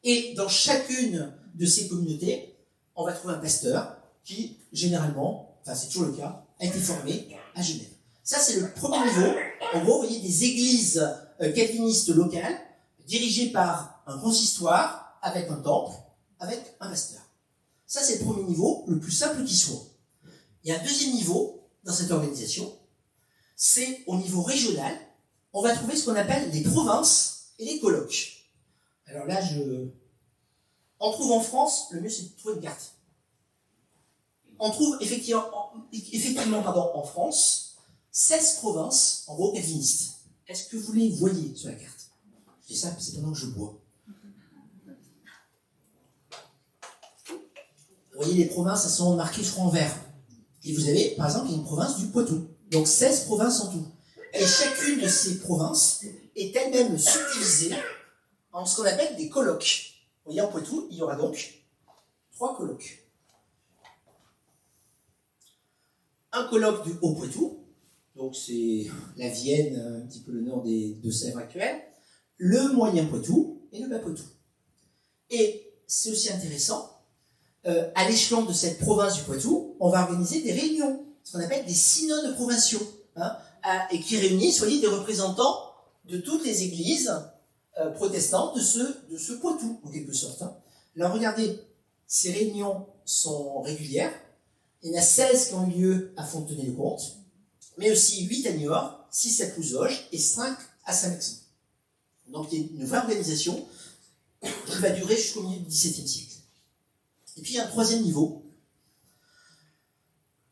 Et dans chacune de ces communautés, on va trouver un pasteur qui, généralement, enfin c'est toujours le cas, a été formé à Genève. Ça, c'est le premier niveau. En gros, vous voyez des églises calvinistes locales, dirigées par un consistoire, avec un temple, avec un pasteur. Ça, c'est le premier niveau, le plus simple qui soit. Il y a un deuxième niveau dans cette organisation, c'est au niveau régional, on va trouver ce qu'on appelle les provinces et les colloques. Alors là, on trouve en France, le mieux c'est de trouver une carte. On trouve effectivement en France 16 provinces, en gros calvinistes. Est-ce que vous les voyez sur la carte? Je dis ça, c'est pendant que je bois. Vous voyez, les provinces, elles sont marquées franc vert. Et vous avez, par exemple, une province du Poitou. Donc 16 provinces en tout. Et chacune de ces provinces est elle-même subdivisée en ce qu'on appelle des colloques. Vous voyez, en Poitou, il y aura donc 3 colloques. Un colloque du Haut-Poitou, donc c'est la Vienne, un petit peu le nord des Deux-Sèvres actuelles, le Moyen Poitou et le Bas Poitou. Et c'est aussi intéressant, à l'échelon de cette province du Poitou, on va organiser des réunions, ce qu'on appelle des synodes provinciaux, hein, et qui réunissent, voyez, des représentants de toutes les églises protestantes de ce Poitou, en quelque sorte. Hein. Alors regardez, ces réunions sont régulières. Il y en a 16 qui ont eu lieu à Fontenay-le-Comte, mais aussi 8 à Niort, 6 à Couzoge et 5 à Saint-Mexan. Donc il y a une vraie organisation qui va durer jusqu'au milieu du XVIIe siècle. Et puis il y a un troisième niveau.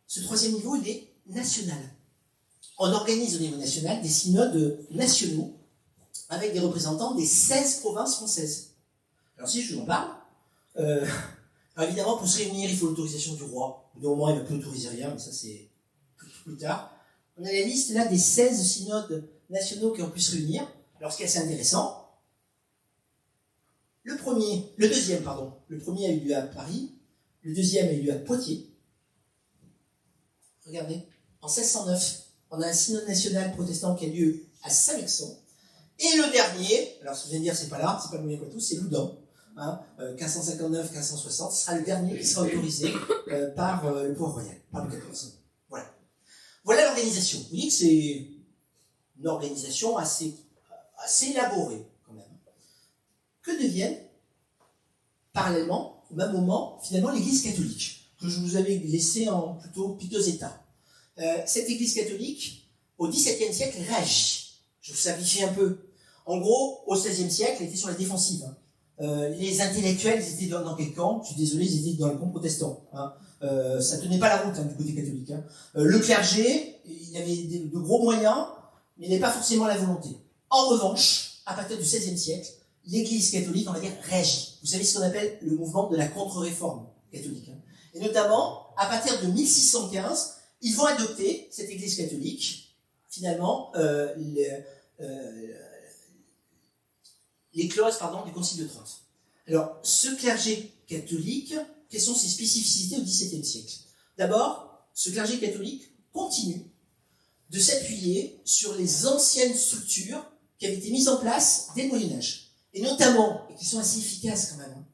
Ce troisième niveau, il est national. On organise au niveau national des synodes nationaux avec des représentants des 16 provinces françaises. Alors si je vous en parle, alors évidemment pour se réunir il faut l'autorisation du roi. Au moment il ne peut autoriser rien, mais ça c'est plus tard. On a la liste là des 16 synodes nationaux qui ont pu se réunir. Alors ce qui est assez intéressant, le premier a eu lieu à Paris, le deuxième a eu lieu à Poitiers. Regardez, en 1609, on a un synode national protestant qui a lieu à Saint-Mexan. Et le dernier, alors si vous allez me dire c'est pas là, c'est pas le Moyen Poitou, c'est Loudun, hein, 1559-1560, ce sera le dernier qui sera autorisé par le pouvoir royal, par Louis XIV. Voilà. Voilà l'organisation. Vous voyez que c'est une organisation assez élaborée quand même. Que deviennent, parallèlement, au même moment, finalement, l'Église catholique, que je vous avais laissée en plutôt piteux état. Cette Église catholique, au XVIIe siècle, réagit. Je vous simplifie un peu. En gros, au XVIe siècle, elle était sur la défensive. Hein. Les intellectuels, ils étaient dans quel camp? Je suis désolé, ils étaient dans le camp protestant. Hein. Ça tenait pas la route, hein, du côté catholique. Hein. Le clergé, il y avait de gros moyens, mais il n'avait pas forcément la volonté. En revanche, à partir du XVIe siècle, l'Église catholique, on va dire, réagit. Vous savez ce qu'on appelle le mouvement de la contre-réforme catholique. Hein. Et notamment, à partir de 1615, ils vont adopter, cette Église catholique, finalement, les clauses du Concile de Trente. Alors, ce clergé catholique, quelles sont ses spécificités au XVIIe siècle? D'abord, ce clergé catholique continue de s'appuyer sur les anciennes structures qui avaient été mises en place dès le Moyen-Âge. Et notamment, et qui sont assez efficaces quand même, hein,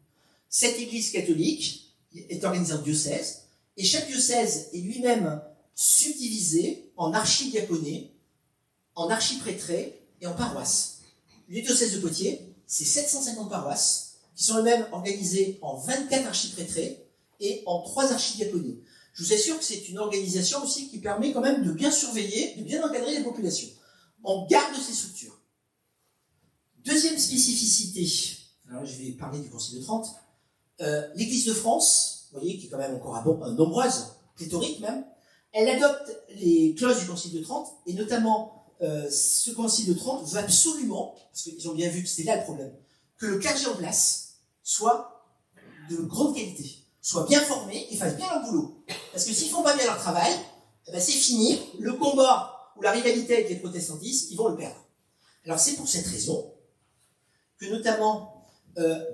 cette Église catholique est organisée en diocèse, et chaque diocèse est lui-même subdivisé en archidiaconés, en archiprêtrés et en paroisses. Le diocèse de Poitiers, c'est 750 paroisses, qui sont elles-mêmes organisées en 24 archiprêtrés et en 3 archidiaconés. Je vous assure que c'est une organisation aussi qui permet quand même de bien surveiller, de bien encadrer les populations. On garde ces structures. Deuxième spécificité, alors je vais parler du Concile de Trente, l'Église de France, vous voyez, qui est quand même encore nombreuse, pléthorique même, elle adopte les clauses du Concile de Trente, et notamment ce Concile de Trente veut absolument, parce qu'ils ont bien vu que c'était là le problème, que le clergé en place soit de grande qualité, soit bien formé et fasse bien leur boulot. Parce que s'ils font pas bien leur travail, eh ben c'est fini, le combat ou la rivalité avec les protestantistes, ils vont le perdre. Alors c'est pour cette raison que notamment,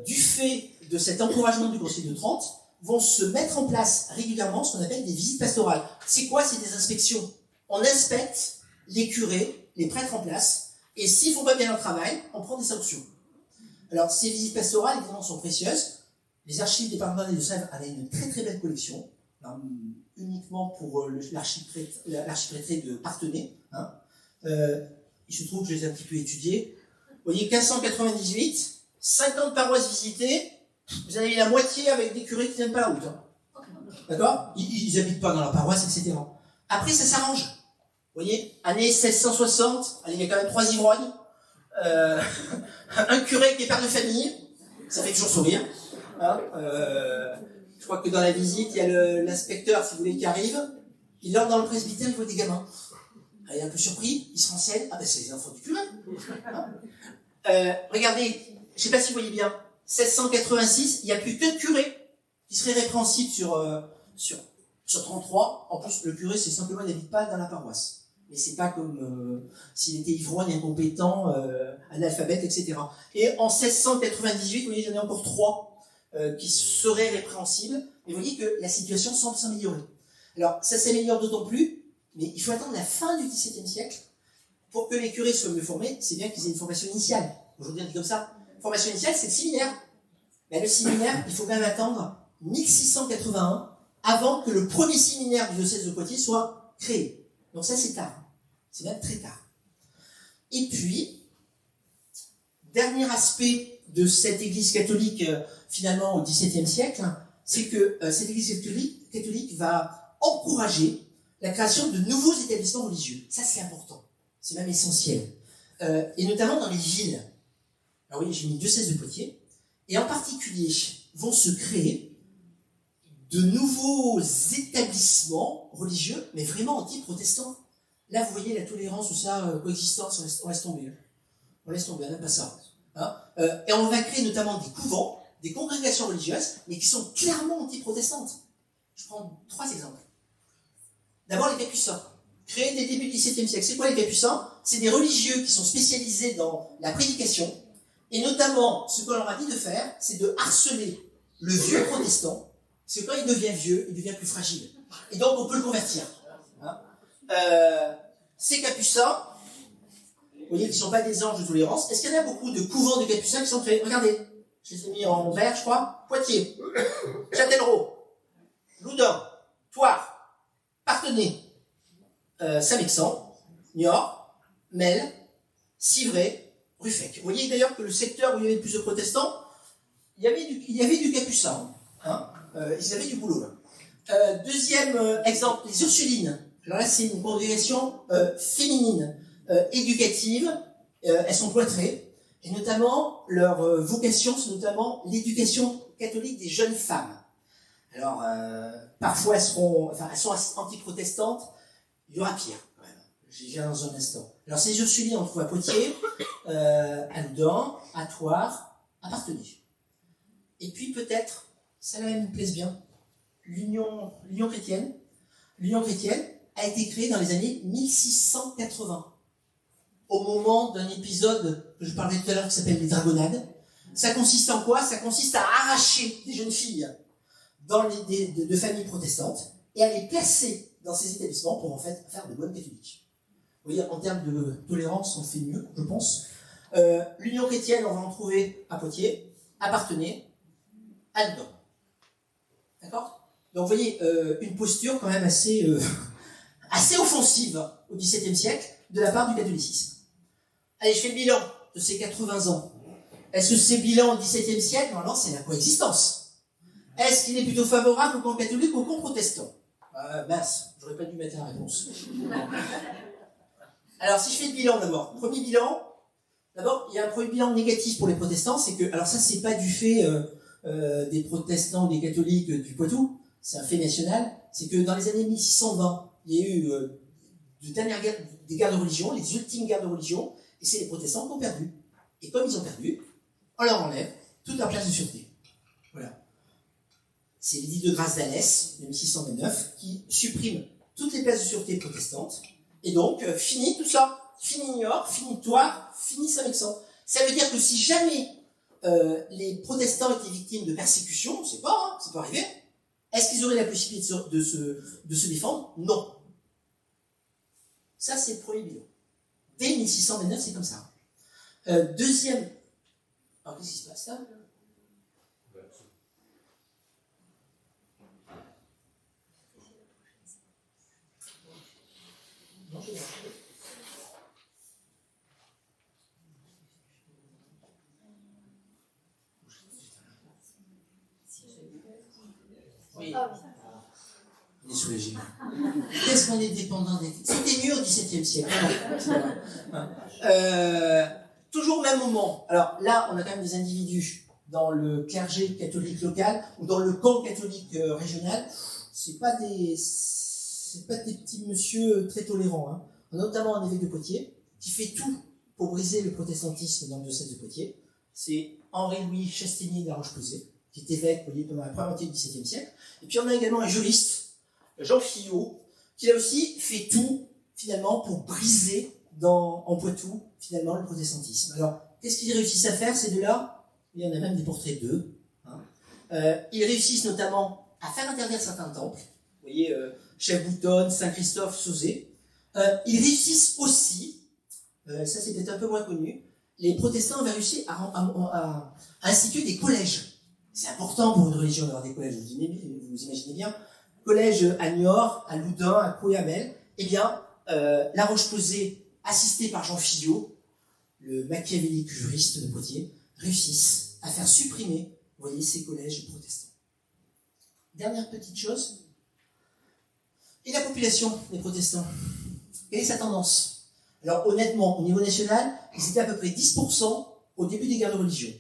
du fait de cet encouragement du Concile de Trente, vont se mettre en place régulièrement ce qu'on appelle des visites pastorales. C'est quoi? C'est des inspections. On inspecte les curés, les prêtres en place, et s'ils font pas bien leur travail, on prend des sanctions. Alors ces visites pastorales, évidemment, sont précieuses. Les archives départementales de Sèvres avaient une très très belle collection, uniquement pour l'archiprêtré de Parthenay. Hein. Il se trouve que je les ai un petit peu étudiés. Vous voyez, 1598, 50 paroisses visitées, vous avez la moitié avec des curés qui tiennent pas la route. Hein. D'accord? Ils habitent pas dans la paroisse, etc. Après, ça s'arrange. Vous voyez, année 1660, allez, il y a quand même 3 ivrognes, un curé qui est père de famille, ça fait toujours sourire. Hein, je crois que dans la visite, il y a l'inspecteur, si vous voulez, qui arrive, il entre dans le presbytère, il voit des gamins. Il est un peu surpris, il se renseigne, ah ben c'est les enfants du curé. Hein. Regardez, je sais pas si vous voyez bien, 1686, il n'y a plus que curé qui serait répréhensible sur 33. En plus, le curé, c'est simplement, il n'habite pas dans la paroisse. Mais c'est pas comme s'il était ivrogne, incompétent, analphabète, etc. Et en 1698, vous voyez, il y en a encore 3 qui seraient répréhensibles. Mais vous voyez que la situation semble s'améliorer. Alors, ça s'améliore d'autant plus, Mais il faut attendre la fin du XVIIe siècle pour que les curés soient mieux formés. C'est bien qu'ils aient une formation initiale. Aujourd'hui, on dit comme ça. Formation initiale, c'est le séminaire. Mais le séminaire, il faut quand même attendre 1681 avant que le premier séminaire du diocèse de Poitiers soit créé. Donc ça, c'est tard. C'est même très tard. Et puis, dernier aspect de cette église catholique, finalement, au XVIIe siècle, c'est que cette église catholique va encourager la création de nouveaux établissements religieux. Ça, c'est important. C'est même essentiel. Et notamment dans les villes. Alors oui, j'ai mis diocèse de Poitiers. Et en particulier, vont se créer de nouveaux établissements religieux, mais vraiment anti-protestants. Là, vous voyez la tolérance, tout ça, coexistence, on laisse tomber. On laisse tomber, on n'aime pas ça. Hein, et on va créer notamment des couvents, des congrégations religieuses, mais qui sont clairement anti-protestantes. Je prends 3 exemples. D'abord, les Capucins. Créés dès le début du XVIIe siècle. C'est quoi les Capucins? C'est des religieux qui sont spécialisés dans la prédication. Et notamment, ce qu'on leur a dit de faire, c'est de harceler le vieux protestant. Parce que quand il devient vieux, il devient plus fragile. Et donc, on peut le convertir. Hein, ces Capucins, vous voyez qu'ils ne sont pas des anges de tolérance. Est-ce qu'il y en a beaucoup de couvents de Capucins qui sont créés? Regardez, je les ai mis en vert, je crois. Poitiers, Châtellerault, Loudun, Thouars, Parthenay, Saint-Mexan, Niort, Mel, Civray, Ruffec. Vous voyez d'ailleurs que le secteur où il y avait le plus de protestants, il y avait du capucin. Hein, ils avaient du boulot. Là. Deuxième exemple, les Ursulines. Alors là, c'est une congrégation féminine, éducative. Elles sont cloîtrées. Et notamment, leur vocation, c'est notamment l'éducation catholique des jeunes femmes. Alors, parfois, elles sont anti-protestantes. Il y aura pire, quand même. J'y viens dans un instant. Alors, ces Ursulines, on trouve à Poitiers, à Loudun, à Thouars, à Parthenay. Et puis, peut-être, celle-là me plaise bien, l'Union chrétienne. L'Union chrétienne a été créée dans les années 1680. Au moment d'un épisode que je parlais tout à l'heure qui s'appelle les dragonnades. Ça consiste en quoi? Ça consiste à arracher des jeunes filles de familles protestantes et à les placer dans ces établissements pour en fait faire de bonnes catholiques. Vous voyez, en termes de tolérance, on fait mieux, je pense. L'Union chrétienne, on va en trouver à Poitiers, à Parthenay, à Loudun. D'accord? Donc vous voyez, une posture quand même assez offensive au XVIIe siècle de la part du catholicisme. Allez, je fais le bilan de ces 80 ans. Est-ce que ces bilans au XVIIe siècle, normalement, c'est la coexistence? Est-ce qu'il est plutôt favorable au camp catholique ou au camp protestant? Mince, j'aurais pas dû mettre la réponse. Alors, si je fais le bilan d'abord. Premier bilan, d'abord, il y a un premier bilan négatif pour les protestants, c'est que, alors ça, c'est pas du fait des protestants ou des catholiques du Poitou, c'est un fait national, c'est que dans les années 1620, il y a eu des guerres de religion, les ultimes guerres de religion, et c'est les protestants qui ont perdu. Et comme ils ont perdu, on leur enlève toute leur place de sûreté. Voilà. C'est l'édit de grâce d'Alès, de 1629, qui supprime toutes les places de sûreté protestantes, et donc, fini tout ça. Fini Niort, fini Thouars, fini Saint-Mexan. Ça veut dire que si jamais les protestants étaient victimes de persécution, on ne sait pas, hein, ça peut arriver, est-ce qu'ils auraient la possibilité de se défendre? Non. Ça, c'est le premier bilan. Dès 1629, c'est comme ça. Deuxième... Alors, qu'est-ce qui se passe là? Non, je vais oui. On est soulagé. Qu'est-ce qu'on est dépendant des... C'était mieux au XVIIe siècle. Toujours au même moment. Alors là, on a quand même des individus dans le clergé catholique local ou dans le camp catholique régional. C'est pas des petits monsieur très tolérants. Hein. On a notamment un évêque de Poitiers qui fait tout pour briser le protestantisme dans le diocèse de Poitiers. C'est Henri-Louis Chastenier de la Roche-Posay, qui est évêque, vous voyez, pendant la première moitié du XVIIe siècle. Et puis on a également un juriste, Jean Fillot, qui a aussi fait tout, finalement, pour briser en Poitou, finalement, le protestantisme. Alors, qu'est-ce qu'ils réussissent à faire, ces deux-là? Il y en a même des portraits d'eux. Hein. Ils réussissent notamment à faire interdire certains temples. Vous voyez, Chef-Boutonne, Saint-Christophe, Sauzet. Ils réussissent aussi, ça c'est peut-être un peu moins connu, les protestants avaient réussi à instituer des collèges. C'est important pour une religion d'avoir des collèges, vous imaginez bien. Collège à Niort, à Loudun, à Coyamel. Eh bien, La Roche-Posay, assisté par Jean Fillot, le machiavélique juriste de Poitiers, réussissent à faire supprimer, vous voyez, ces collèges protestants. Dernière petite chose. Et la population des protestants? Quelle est sa tendance? Alors honnêtement, au niveau national, ils étaient à peu près 10% au début des guerres de religion.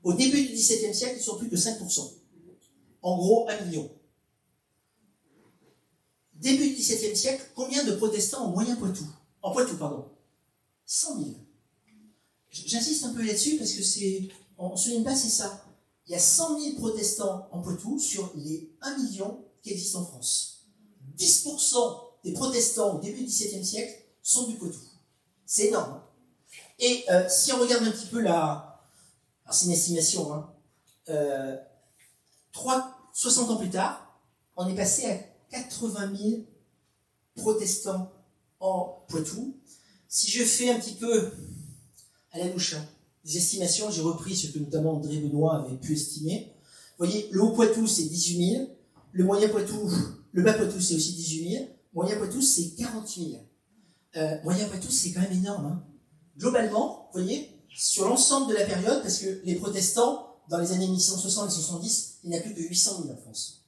Au début du XVIIe siècle, ils ne sont plus que 5%. En gros, 1 million. Début du XVIIe siècle, combien de protestants en Moyen-Poitou? En Poitou, pardon. 100 000. J'insiste un peu là-dessus parce que on ne se souvienne pas, c'est ça. Il y a 100 000 protestants en Poitou sur les 1 million qui existent en France. 10% des protestants au début du XVIIe siècle sont du Poitou. C'est énorme. Et si on regarde un petit peu alors c'est une estimation, 60 ans plus tard, on est passé à 80 000 protestants en Poitou. Si je fais un petit peu à la louche, des estimations, j'ai repris ce que notamment André Benoît avait pu estimer. Vous voyez, le Haut-Poitou, c'est 18 000. Le Moyen-Poitou, le Bas-Poitou, c'est aussi 18 000. Moyen-Poitou, c'est 40 000. Moyen-Poitou, c'est quand même énorme. Globalement, vous voyez, sur l'ensemble de la période, parce que les protestants, dans les années 1860 et 70, il n'y a plus que 800 000 en France.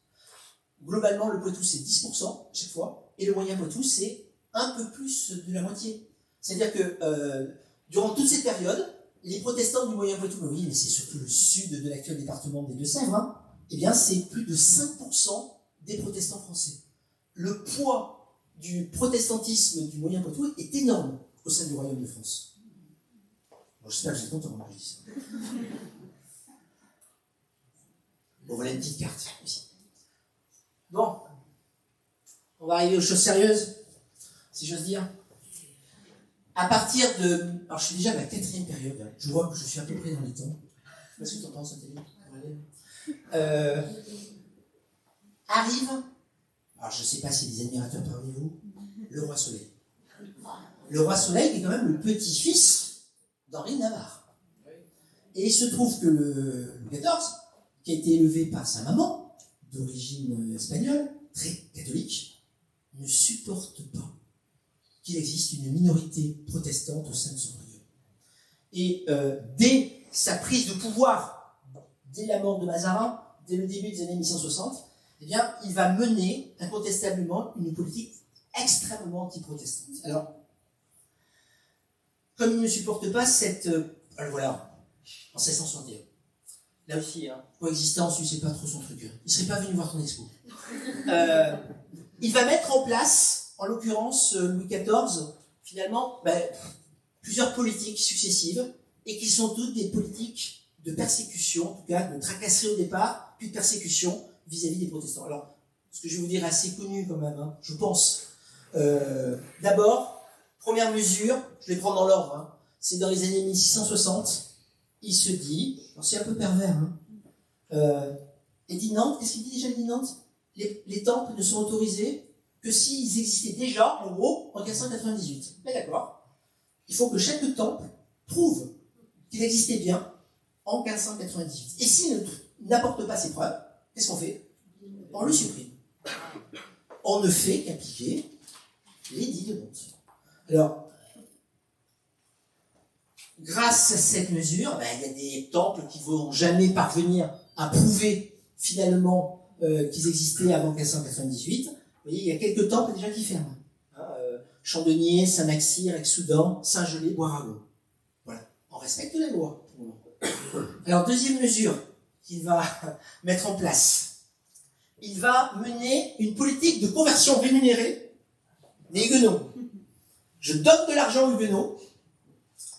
Globalement, le Poitou, c'est 10% chaque fois, et le Moyen-Poitou, c'est un peu plus de la moitié. C'est-à-dire que durant toute cette période, les protestants du Moyen-Poitou, oui, mais c'est surtout le sud de l'actuel département des Deux-Sèvres, eh bien, c'est plus de 5% des protestants français. Le poids du protestantisme du Moyen-Poitou est énorme au sein du Royaume de France. Bon, j'espère que vous êtes content quand je dis ça. Bon, voilà une petite carte aussi. Bon, on va arriver aux choses sérieuses, si j'ose dire. À partir de... Alors, je suis déjà à la 4e période. Je vois que je suis à peu près dans les temps. Je sais pas ce que tu en penses, Nathalie. Arrive... Alors, je ne sais pas s'il y a des admirateurs parmi vous. Le roi Soleil. Le roi Soleil qui est quand même le petit-fils d'Henri de Navarre. Et il se trouve que le XIV, qui a été élevé par sa maman, d'origine espagnole, très catholique, ne supporte pas qu'il existe une minorité protestante au sein de son royaume. Et dès sa prise de pouvoir, dès la mort de Mazarin, dès le début des années 1860, eh bien, il va mener incontestablement une politique extrêmement anti-protestante. Alors, comme il ne supporte pas cette... alors voilà, en 1661. Là aussi, coexistence, lui, c'est pas trop son truc. Il ne serait pas venu voir ton expo. Il va mettre en place, en l'occurrence, Louis XIV, finalement, plusieurs politiques successives, et qui sont toutes des politiques de persécution, en tout cas de tracasserie au départ, puis de persécution vis-à-vis des protestants. Alors, ce que je vais vous dire est assez connu quand même, je pense. D'abord, première mesure, je vais prendre dans l'ordre, c'est dans les années 1660, il se dit, c'est un peu pervers, édit Nantes, qu'est-ce qu'il dit déjà, édit Nantes? Les temples ne sont autorisés que s'ils existaient déjà, en gros, en 1598. Mais d'accord, il faut que chaque temple prouve qu'il existait bien en 1598. Et s'il n'apporte pas ces preuves, qu'est-ce qu'on fait? On le supprime. On ne fait qu'appliquer l'édit de Nantes. Alors, grâce à cette mesure, il y a des temples qui ne vont jamais parvenir à prouver finalement qu'ils existaient avant 1598. Vous voyez, il y a quelques temples déjà qui ferment. Chandonnier, Saint-Maxire, Aix-Soudan, Saint-Gelais, Bois-Ragon. Voilà, on respecte la loi. Alors, deuxième mesure qu'il va mettre en place, il va mener une politique de conversion rémunérée des huguenots. Je donne de l'argent aux huguenots,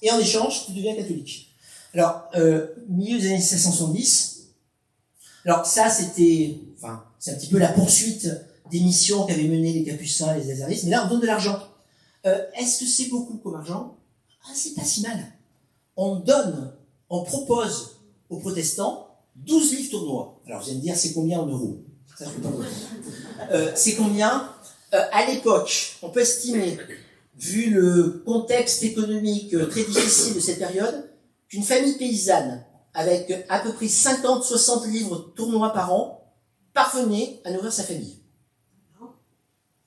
et en échange, tu deviens catholique. Alors, milieu des années 1670, alors ça c'était, c'est un petit peu la poursuite des missions qu'avaient menées les capucins et les lazaristes, mais là on donne de l'argent. Est-ce que c'est beaucoup comme argent? C'est pas si mal. On propose aux protestants 12 livres tournois. Alors vous allez me dire, c'est combien en euros? Ça, je peux pas vous dire. C'est combien? À l'époque, on peut estimer vu le contexte économique très difficile de cette période, qu'une famille paysanne, avec à peu près 50-60 livres tournois par an, parvenait à nourrir sa famille.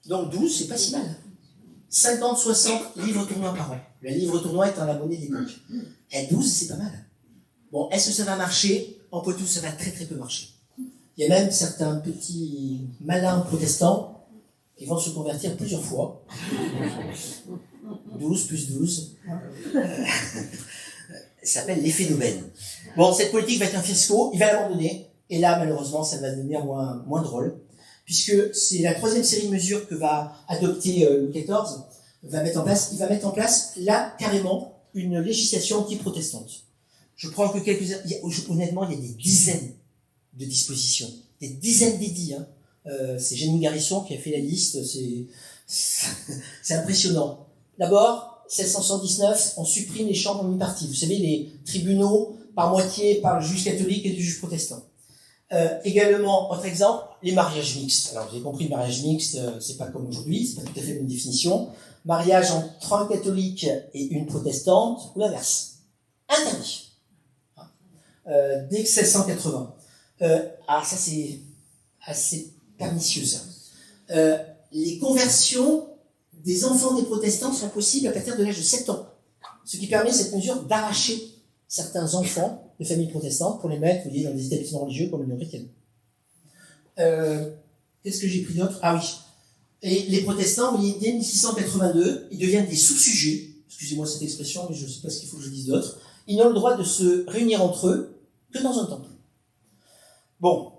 Donc 12, c'est pas si mal. 50-60 livres tournois par an. Le livre tournoi étant la monnaie de l'époque. Et 12, c'est pas mal. Bon, est-ce que ça va marcher? En Poitou, ça va très très peu marcher. Il y a même certains petits malins protestants qui vont se convertir plusieurs fois. 12 plus 12. Ça s'appelle l'effet d'aubaine. Bon, cette politique va être un fiasco, il va l'abandonner. Et là, malheureusement, ça va devenir moins drôle. Puisque c'est la troisième série de mesures que va adopter Louis XIV. Il va mettre en place, là, carrément, une législation anti-protestante. Je prends que honnêtement, il y a des dizaines de dispositions, des dizaines d'édits. C'est Jenny Garrison qui a fait la liste, c'est impressionnant. D'abord, 1679, on supprime les chambres mi-parties. Vous savez, les tribunaux par moitié par le juge catholique et le juge protestant. Également, autre exemple, les mariages mixtes. Alors, vous avez compris, le mariage mixte, c'est pas comme aujourd'hui, c'est pas tout à fait la même définition. Mariage entre un catholique et une protestante, ou l'inverse. Interdit. Dès 1680. Ça c'est assez pernicieux, ça. Les conversions des enfants des protestants sont possibles à partir de l'âge de 7 ans. Ce qui permet cette mesure d'arracher certains enfants de familles protestantes pour les mettre, vous voyez, dans des établissements religieux comme l'Union chrétienne. Qu'est-ce que j'ai pris d'autre? Ah oui. Et les protestants, vous voyez, dès 1682, ils deviennent des sous-sujets. Excusez-moi cette expression, mais je ne sais pas ce qu'il faut que je dise d'autre. Ils n'ont le droit de se réunir entre eux que dans un temple. Bon,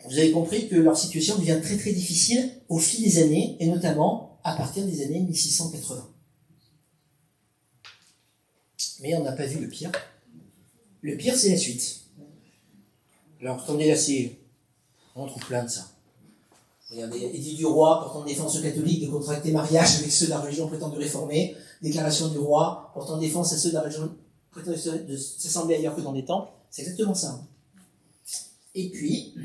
vous avez compris que leur situation devient très très difficile au fil des années, et notamment à partir des années 1680. Mais on n'a pas vu le pire. Le pire, c'est la suite. Alors, attendez, là, on trouve plein de ça. Regardez, édit du roi portant défense aux catholiques de contracter mariage avec ceux de la religion prétendue réformée, déclaration du roi portant défense à ceux de la religion prétendue de s'assembler ailleurs que dans des temples. C'est exactement ça. Et puis,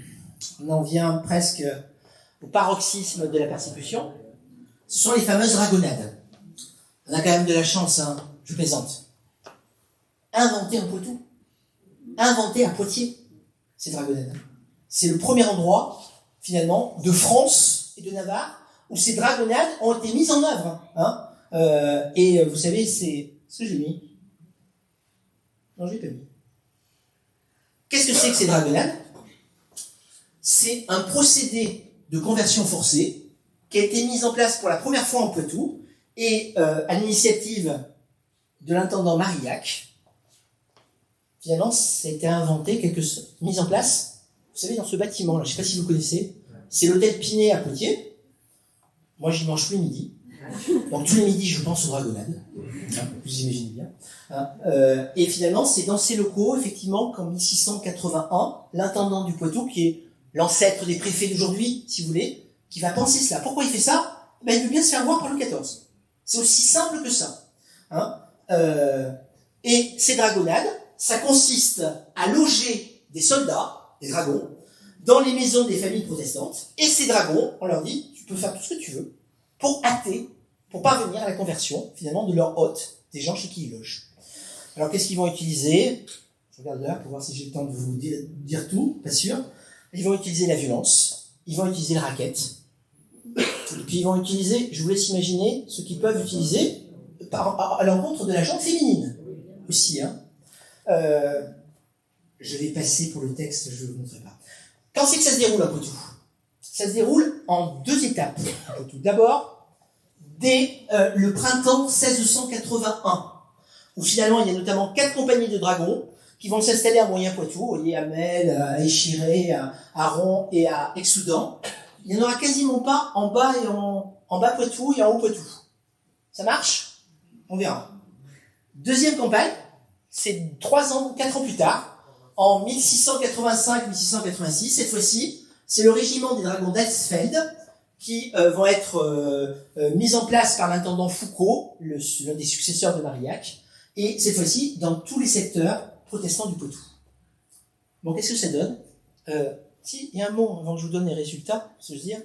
on en vient presque au paroxysme de la persécution. Ce sont les fameuses dragonnades. On a quand même de la chance, je plaisante. Inventées en Poitou. Inventées à Poitiers, ces dragonnades. C'est le premier endroit, finalement, de France et de Navarre où ces dragonnades ont été mises en œuvre. Et vous savez, c'est ce que j'ai mis. Non, je l'ai pas mis. Qu'est-ce que c'est que ces dragonnades? C'est un procédé de conversion forcée qui a été mis en place pour la première fois en Poitou et à l'initiative de l'intendant Marillac. Finalement, ça a été inventé, mis en place, vous savez, dans ce bâtiment, là, je ne sais pas si vous connaissez, c'est l'hôtel Pinet à Poitiers. Moi, j'y mange tous les midis. Donc, tous les midis, je pense aux dragonnades. Vous imaginez bien. Et finalement, c'est dans ces locaux, effectivement, qu'en 1681, l'intendant du Poitou, qui est l'ancêtre des préfets d'aujourd'hui, si vous voulez, qui va penser cela. Pourquoi il fait ça? Il veut bien se faire voir par Louis XIV. C'est aussi simple que ça. Et ces dragonnades, ça consiste à loger des soldats, des dragons, dans les maisons des familles protestantes. Et ces dragons, on leur dit, tu peux faire tout ce que tu veux pour parvenir à la conversion, finalement, de leur hôte, des gens chez qui ils logent. Alors, qu'est-ce qu'ils vont utiliser? Je regarde là pour voir si j'ai le temps de vous dire tout, pas sûr. Ils vont utiliser la violence, ils vont utiliser la raquette, et puis ils vont utiliser, je vous laisse imaginer, ce qu'ils peuvent utiliser à l'encontre de la gente féminine aussi. Je vais passer pour le texte, je ne vous montrerai pas. Quand c'est que ça se déroule à Poitou? Ça se déroule en 2 étapes à Poitou. D'abord, dès le printemps 1681, où finalement il y a notamment 4 compagnies de dragons qui vont s'installer à Moyen-Poitou, vous voyez, à Mel, à Échiré, à Ron et à Exoudan. Il n'y en aura quasiment pas en bas et en bas Poitou et en haut Poitou. Ça marche? On verra. Deuxième campagne, c'est 3 ans ou 4 ans plus tard, en 1685-1686, cette fois-ci, c'est le régiment des dragons d'Elsfeld qui vont être mis en place par l'intendant Foucault, l'un des successeurs de Marillac, et cette fois-ci dans tous les secteurs protestants du Poitou. Bon, qu'est-ce que ça donne? Si, il y a un mot avant que je vous donne les résultats, je veux dire.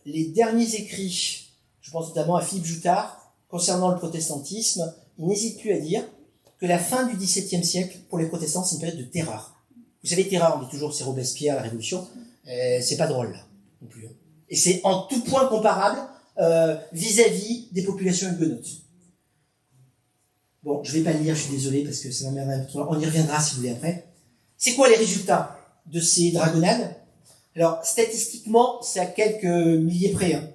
Les derniers écrits, je pense notamment à Philippe Joutard, concernant le protestantisme, il n'hésite plus à dire que la fin du XVIIe siècle, pour les protestants, c'est une période de terreur. Vous savez, terreur, on dit toujours c'est Robespierre, la Révolution, c'est pas drôle, là, non plus. Et c'est en tout point comparable vis-à-vis des populations huguenotes. Bon, je vais pas le lire, je suis désolé, parce que ça m'emmènerait un peu trop loin. On y reviendra si vous voulez après. C'est quoi les résultats de ces dragonnades? Alors, statistiquement, c'est à quelques milliers près. Hein.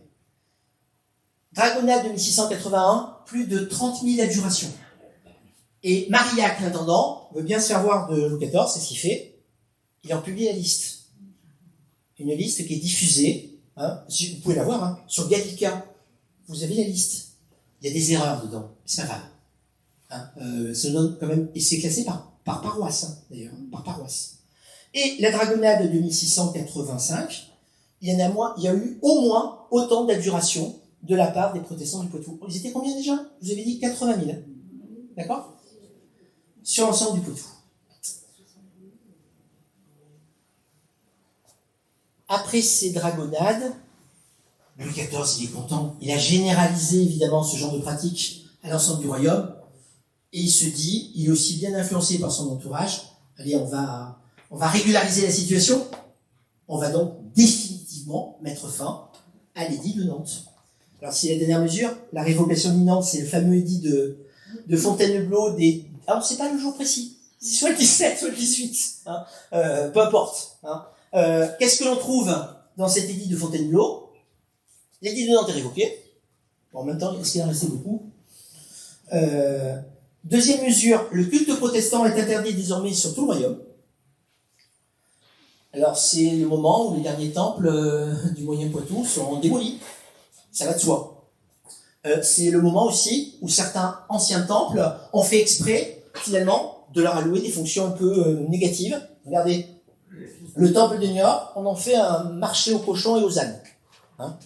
Dragonnade de 1681, plus de 30 000 adjurations. Et Marillac, l'intendant, veut bien se faire voir de Louis XIV, c'est ce qu'il fait. Il en publie la liste. Une liste qui est diffusée. Hein, vous pouvez la voir, hein, sur Gallica. Vous avez la liste. Il y a des erreurs dedans. C'est pas grave. Hein, ça donne quand même, et c'est classé par paroisse, hein, d'ailleurs, par paroisse. Et la dragonnade de 1685, il y a eu au moins autant d'adjurations de la part des protestants du Poitou. Ils étaient combien déjà? Je vous avais dit 80 000. D'accord? Sur l'ensemble du Poitou. Après ces dragonnades, Louis XIV, il est content. Il a généralisé évidemment ce genre de pratique à l'ensemble du royaume. Et il se dit, il est aussi bien influencé par son entourage. Allez, on va régulariser la situation. On va donc définitivement mettre fin à l'édit de Nantes. Alors, c'est la dernière mesure. La révocation de Nantes, c'est le fameux édit de Fontainebleau alors, c'est pas le jour précis. C'est soit le 17, soit le 18. Hein. Peu importe. Hein. Qu'est-ce que l'on trouve dans cet édit de Fontainebleau? L'édit de Nantes est révoqué. Bon, en même temps, est-ce qu'il en restait beaucoup? Deuxième mesure, le culte protestant est interdit désormais sur tout le royaume. Alors, c'est le moment où les derniers temples du Moyen Poitou sont démolis. Ça va de soi. C'est le moment aussi où certains anciens temples ont fait exprès, finalement, de leur allouer des fonctions un peu négatives. Regardez, le temple de Niort, on en fait un marché aux cochons et aux ânes. Hein.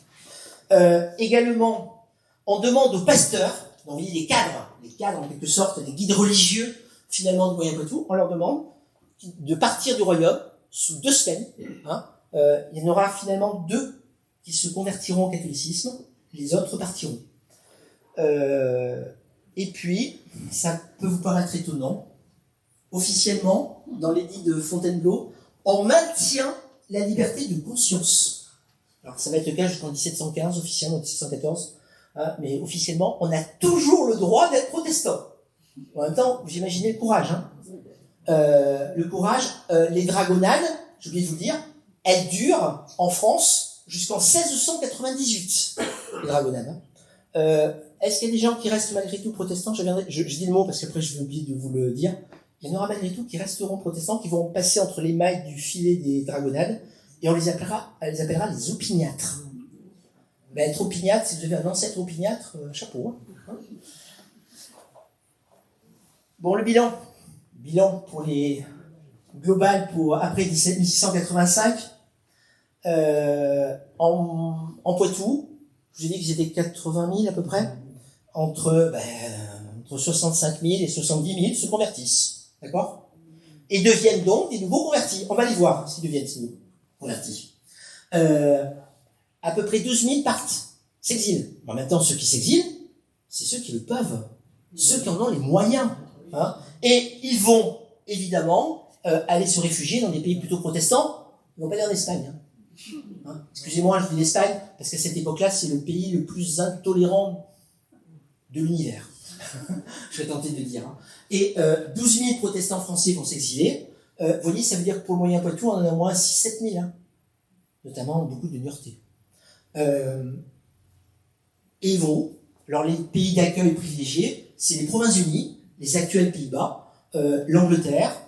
Également, on demande aux pasteurs, donc les cadres en quelque sorte, les guides religieux, finalement, du Moyen Poitou, on leur demande de partir du royaume sous 2 semaines. Hein. Il y en aura finalement 2 qui se convertiront au catholicisme, les autres partiront. Et puis, ça peut vous paraître étonnant, officiellement, dans l'édit de Fontainebleau, on maintient la liberté de conscience. Alors, ça va être le cas jusqu'en 1715, officiellement, 1714, hein, mais officiellement, on a toujours le droit d'être protestant. En même temps, vous imaginez le courage. Hein. Le courage, les dragonnades, j'ai oublié de vous le dire, elles durent en France jusqu'en 1698, les dragonnades. Hein. Est-ce qu'il y a des gens qui restent malgré tout protestants? Je dis le mot parce qu'après je vais oublier de vous le dire. Il y en aura malgré tout qui resteront protestants, qui vont passer entre les mailles du filet des dragonnades, et on les appellera les opiniâtres. Ben, être opiniâtre, si vous avez un ancêtre opiniâtre, chapeau. Hein. Bon, le bilan. Bilan pour les global pour après 1685. En Poitou, je vous ai dit qu'ils étaient 80 000 à peu près. Entre 65 000 et 70 000 se convertissent. D'accord? Et deviennent donc des nouveaux convertis. On va les voir, s'ils deviennent ces nouveaux convertis. À peu près 12 000 partent, s'exilent. En même temps, ceux qui s'exilent, c'est ceux qui le peuvent. Ceux qui en ont les moyens. Hein. Et ils vont, évidemment, aller se réfugier dans des pays plutôt protestants. Ils vont pas aller en Espagne. Hein. Excusez-moi, je dis l'Espagne, parce qu'à cette époque-là, c'est le pays le plus intolérant de l'univers. Je vais tenter de dire. Hein. Et 12 000 protestants français vont s'exiler. Vous voyez, ça veut dire que pour le Moyen Poitou, on en a au moins 6-7 000. Hein. Notamment beaucoup de Niortais. Et ils vont, alors les pays d'accueil privilégiés, c'est les Provinces-Unies, les actuels Pays-Bas, l'Angleterre,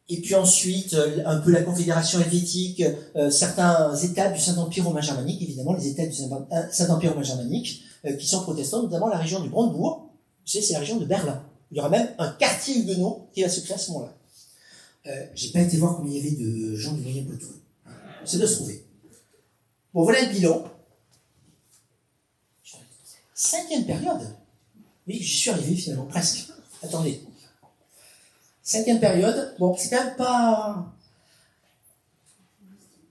et puis ensuite un peu la Confédération helvétique, certains États du Saint-Empire romain germanique, évidemment les États du Saint-Empire romain germanique, qui sont protestants, notamment la région du Brandebourg, vous savez, c'est la région de Berlin. Il y aura même un quartier huguenot qui va se créer à ce moment-là. J'ai pas été voir combien il y avait de gens du Moyen Poitou. Ça doit se trouver. Bon, voilà le bilan. 5e période. Oui, j'y suis arrivé finalement, presque. Attendez. 5e période. Bon, c'est quand même pas...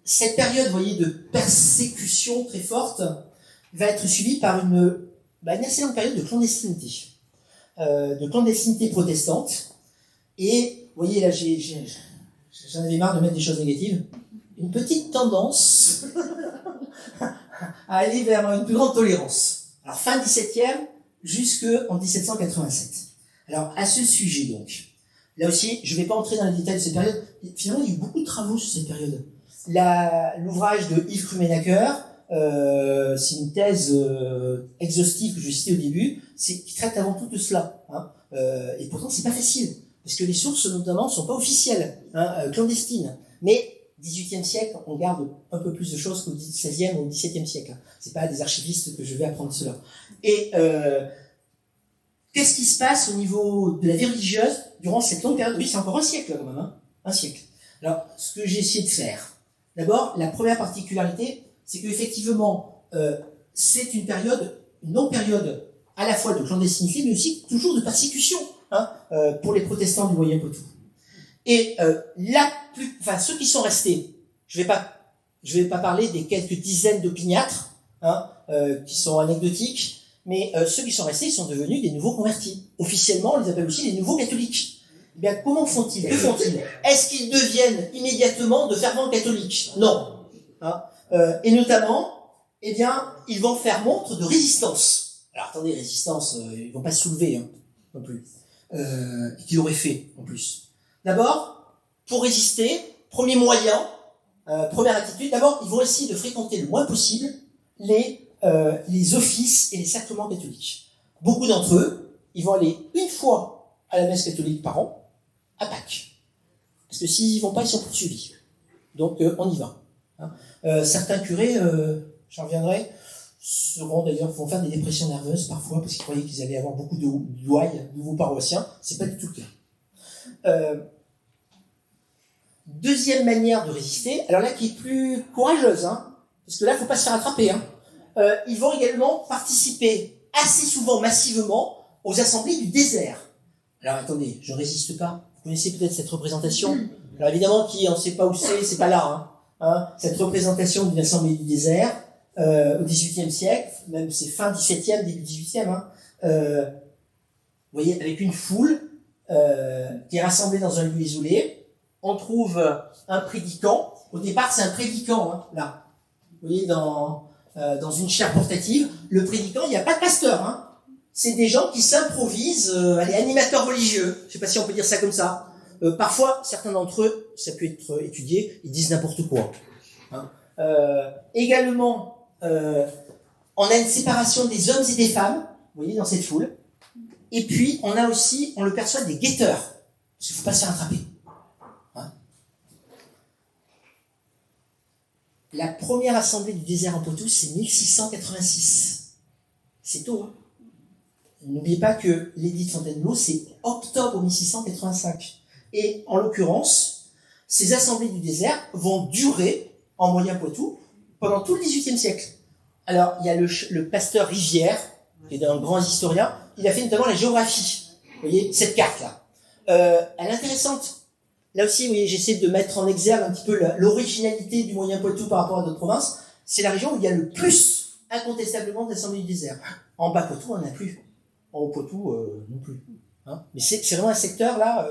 Cette période, vous voyez, de persécution très forte, va être suivi par une assez longue période de clandestinité protestante. Et vous voyez là, j'en avais marre de mettre des choses négatives. Une petite tendance à aller vers une plus grande tolérance. Alors fin 17e jusqu'en 1787. Alors à ce sujet donc, là aussi, je ne vais pas entrer dans les détails de cette période. Finalement, il y a eu beaucoup de travaux sur cette période. L'ouvrage de Yves Krummenacher, c'est une thèse exhaustive que je citais au début, qui traite avant tout de cela. Hein. Et pourtant, c'est pas facile, parce que les sources, notamment, sont pas officielles, clandestines. Mais 18e siècle, on garde un peu plus de choses qu'au 16e ou au 17e siècle. C'est pas des archivistes que je vais apprendre cela. Et qu'est-ce qui se passe au niveau de la vie religieuse durant cette longue période? Oui, c'est encore un siècle quand même, hein, un siècle. Alors, ce que j'ai essayé de faire, d'abord, la première particularité, c'est qu'effectivement, c'est une longue période à la fois de clandestinité, mais aussi toujours de persécution pour les protestants du Moyen Poitou. Et ceux qui sont restés, je vais pas parler des quelques dizaines d'opiniâtres qui sont anecdotiques, mais ceux qui sont restés, ils sont devenus des nouveaux convertis. Officiellement, on les appelle aussi les nouveaux catholiques. Eh bien, comment font-ils? Que font-ils? Est-ce qu'ils deviennent immédiatement de fervents catholiques? Non. Et notamment, eh bien, ils vont faire montre de résistance. Alors attendez, résistance, ils vont pas se soulever non plus. Et qu'ils auraient fait en plus. D'abord, pour résister, premier moyen, première attitude, d'abord, ils vont essayer de fréquenter le moins possible les offices et les sacrements catholiques. Beaucoup d'entre eux, ils vont aller une fois à la messe catholique par an, à Pâques. Parce que s'ils y vont pas, ils sont poursuivis. Donc, on y va. Certains curés, j'en reviendrai, vont faire des dépressions nerveuses parfois parce qu'ils croyaient qu'ils allaient avoir beaucoup de nouveaux paroissiens. C'est pas du tout le cas. Deuxième manière de résister, alors là qui est plus courageuse, parce que là il faut pas se faire attraper. Ils vont également participer assez souvent, massivement, aux assemblées du désert. Alors attendez, je résiste pas. Vous connaissez peut-être cette représentation. Alors évidemment, on ne sait pas où c'est pas là. Cette représentation d'une assemblée du désert au XVIIIe siècle, même c'est fin XVIIe, début XVIIIe. Vous voyez, avec une foule qui est rassemblée dans un lieu isolé. On trouve un prédicant. Au départ, c'est un prédicant, là. Vous voyez, dans une chaire portative. Le prédicant, il n'y a pas de pasteur, C'est des gens qui s'improvisent, animateurs religieux. Je ne sais pas si on peut dire ça comme ça. Parfois, certains d'entre eux, ça peut être étudié, ils disent n'importe quoi. Également, on a une séparation des hommes et des femmes, vous voyez, dans cette foule. Et puis, on le perçoit des guetteurs. Parce qu'il ne faut pas se faire attraper. La première assemblée du désert en Poitou, c'est 1686. C'est tôt, N'oubliez pas que l'édit de Fontainebleau, c'est octobre 1685. Et en l'occurrence, ces assemblées du désert vont durer, en Moyen Poitou, pendant tout le XVIIIe siècle. Alors, il y a le pasteur Rivière, qui est un grand historien, il a fait notamment la géographie. Vous voyez, cette carte-là. Elle est intéressante. Là aussi, vous voyez, j'essaie de mettre en exergue un petit peu l'originalité du Moyen Poitou par rapport à d'autres provinces. C'est la région où il y a le plus, incontestablement, d'assemblées du désert. En bas Poitou, on n'en a plus. En haut Poitou, non plus. Mais c'est vraiment un secteur, là,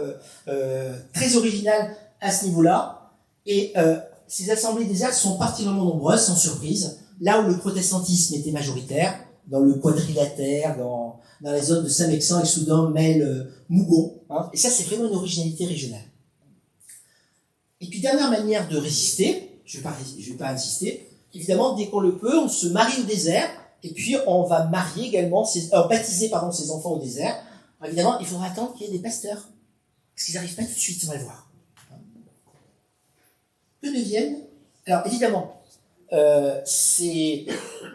très original à ce niveau-là. Et ces assemblées du désert sont particulièrement nombreuses, sans surprise. Là où le protestantisme était majoritaire, dans le quadrilatère, dans la zone de Saint-Mexan, Soudan, Mel, Mougon. Et ça, c'est vraiment une originalité régionale. Et puis, dernière manière de résister, je vais pas insister, évidemment, dès qu'on le peut, on se marie au désert, et puis on va marier également, baptiser ses enfants au désert. Alors, évidemment, il faudra attendre qu'il y ait des pasteurs, parce qu'ils n'arrivent pas tout de suite, on va le voir. Que deviennent, alors évidemment, ces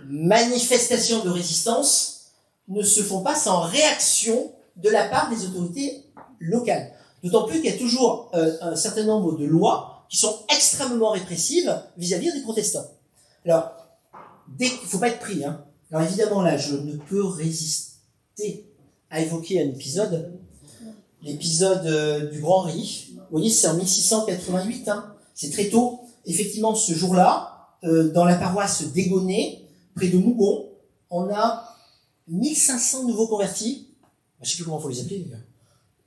manifestations de résistance ne se font pas sans réaction de la part des autorités locales. D'autant plus qu'il y a toujours un certain nombre de lois qui sont extrêmement répressives vis-à-vis des protestants. Alors, il ne faut pas être pris. Alors évidemment, là, je ne peux résister à évoquer un épisode, l'épisode du Grand Riz. Vous voyez, c'est en 1688, c'est très tôt. Effectivement, ce jour-là, dans la paroisse d'Égonée, près de Mougon, on a 1500 nouveaux convertis, je ne sais plus comment il faut les appeler d'ailleurs,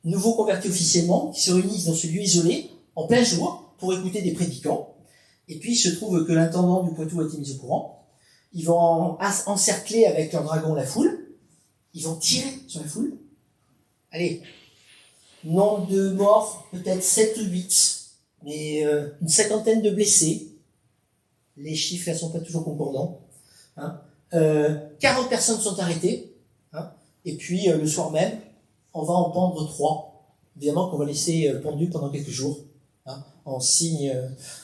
nouveaux convertis officiellement, qui se réunissent dans ce lieu isolé, en plein jour, pour écouter des prédicants. Et puis il se trouve que l'intendant du Poitou a été mis au courant. Ils vont encercler avec leur dragon la foule, ils vont tirer sur la foule. Allez, nombre de morts, peut-être 7 ou 8, mais une cinquantaine de blessés. Les chiffres ne sont pas toujours concordants. 40 personnes sont arrêtées. Et puis, le soir même, on va en pendre 3. Évidemment qu'on va laisser pendus pendant quelques jours, en signe,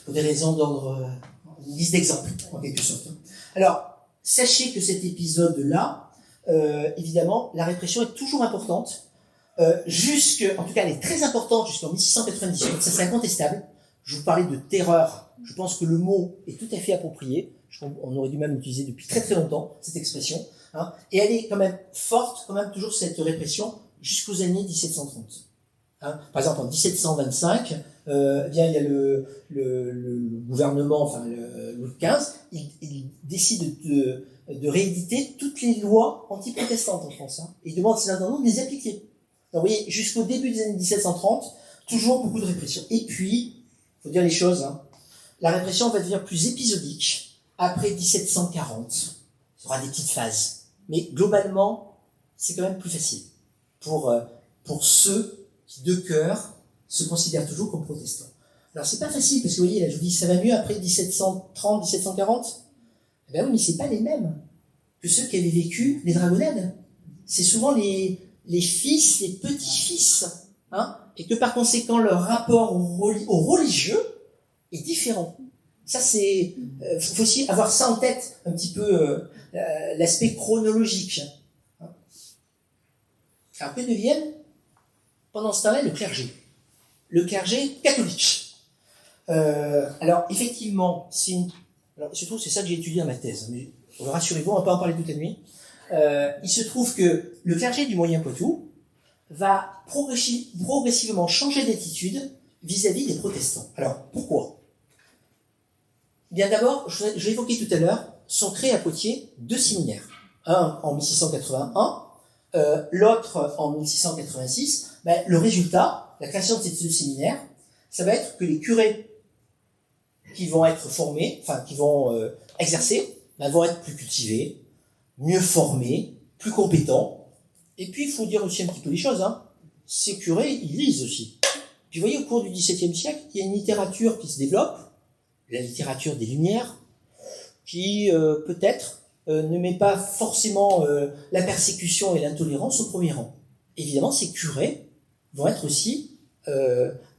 pour des raisons d'ordre, une liste d'exemples, en quelque sorte. Alors, sachez que cet épisode-là, évidemment, la répression est toujours importante. En tout cas, elle est très importante jusqu'en 1698, ça c'est incontestable. Je vous parlais de terreur, je pense que le mot est tout à fait approprié. On aurait dû même l'utiliser depuis très très longtemps, cette expression. Et elle est quand même forte, quand même toujours cette répression, jusqu'aux années 1730. Par exemple, en 1725, il y a le gouvernement, enfin Louis XV, il décide de rééditer toutes les lois anti-protestantes en France. Et il demande à ses intendants de les appliquer. Donc, vous voyez, jusqu'au début des années 1730, toujours beaucoup de répression. Et puis, il faut dire les choses, la répression va devenir plus épisodique après 1740. Il y aura des petites phases. Mais globalement, c'est quand même plus facile pour ceux qui, de cœur, se considèrent toujours comme protestants. Alors, c'est pas facile, parce que vous voyez, là, je vous dis, ça va mieux après 1730, 1740. Eh bien oui, mais c'est pas les mêmes que ceux qui avaient vécu les dragonnades. C'est souvent les fils, les petits-fils, et que par conséquent, leur rapport au religieux est différent. Ça, c'est, faut aussi avoir ça en tête, un petit peu, l'aspect chronologique. Alors, que deviennent, pendant ce temps-là, le clergé catholique. Alors, effectivement, alors, surtout, c'est ça que j'ai étudié dans ma thèse, mais rassurez-vous, on va pas en parler toute la nuit. Il se trouve que le clergé du Moyen Poitou va progressivement changer d'attitude vis-à-vis des protestants. Alors, pourquoi ? Bien d'abord, je l'ai évoqué tout à l'heure, sont créés à Poitiers 2 séminaires. Un en 1681, l'autre en 1686. Le résultat, la création de ces 2 séminaires, ça va être que les curés qui vont être formés, enfin qui vont exercer, vont être plus cultivés, mieux formés, plus compétents. Et puis, il faut dire aussi un petit peu les choses. Ces curés, ils lisent aussi. Puis, vous voyez, au cours du XVIIe siècle, il y a une littérature qui se développe, la littérature des Lumières, qui, peut-être, ne met pas forcément la persécution et l'intolérance au premier rang. Évidemment, ces curés vont être aussi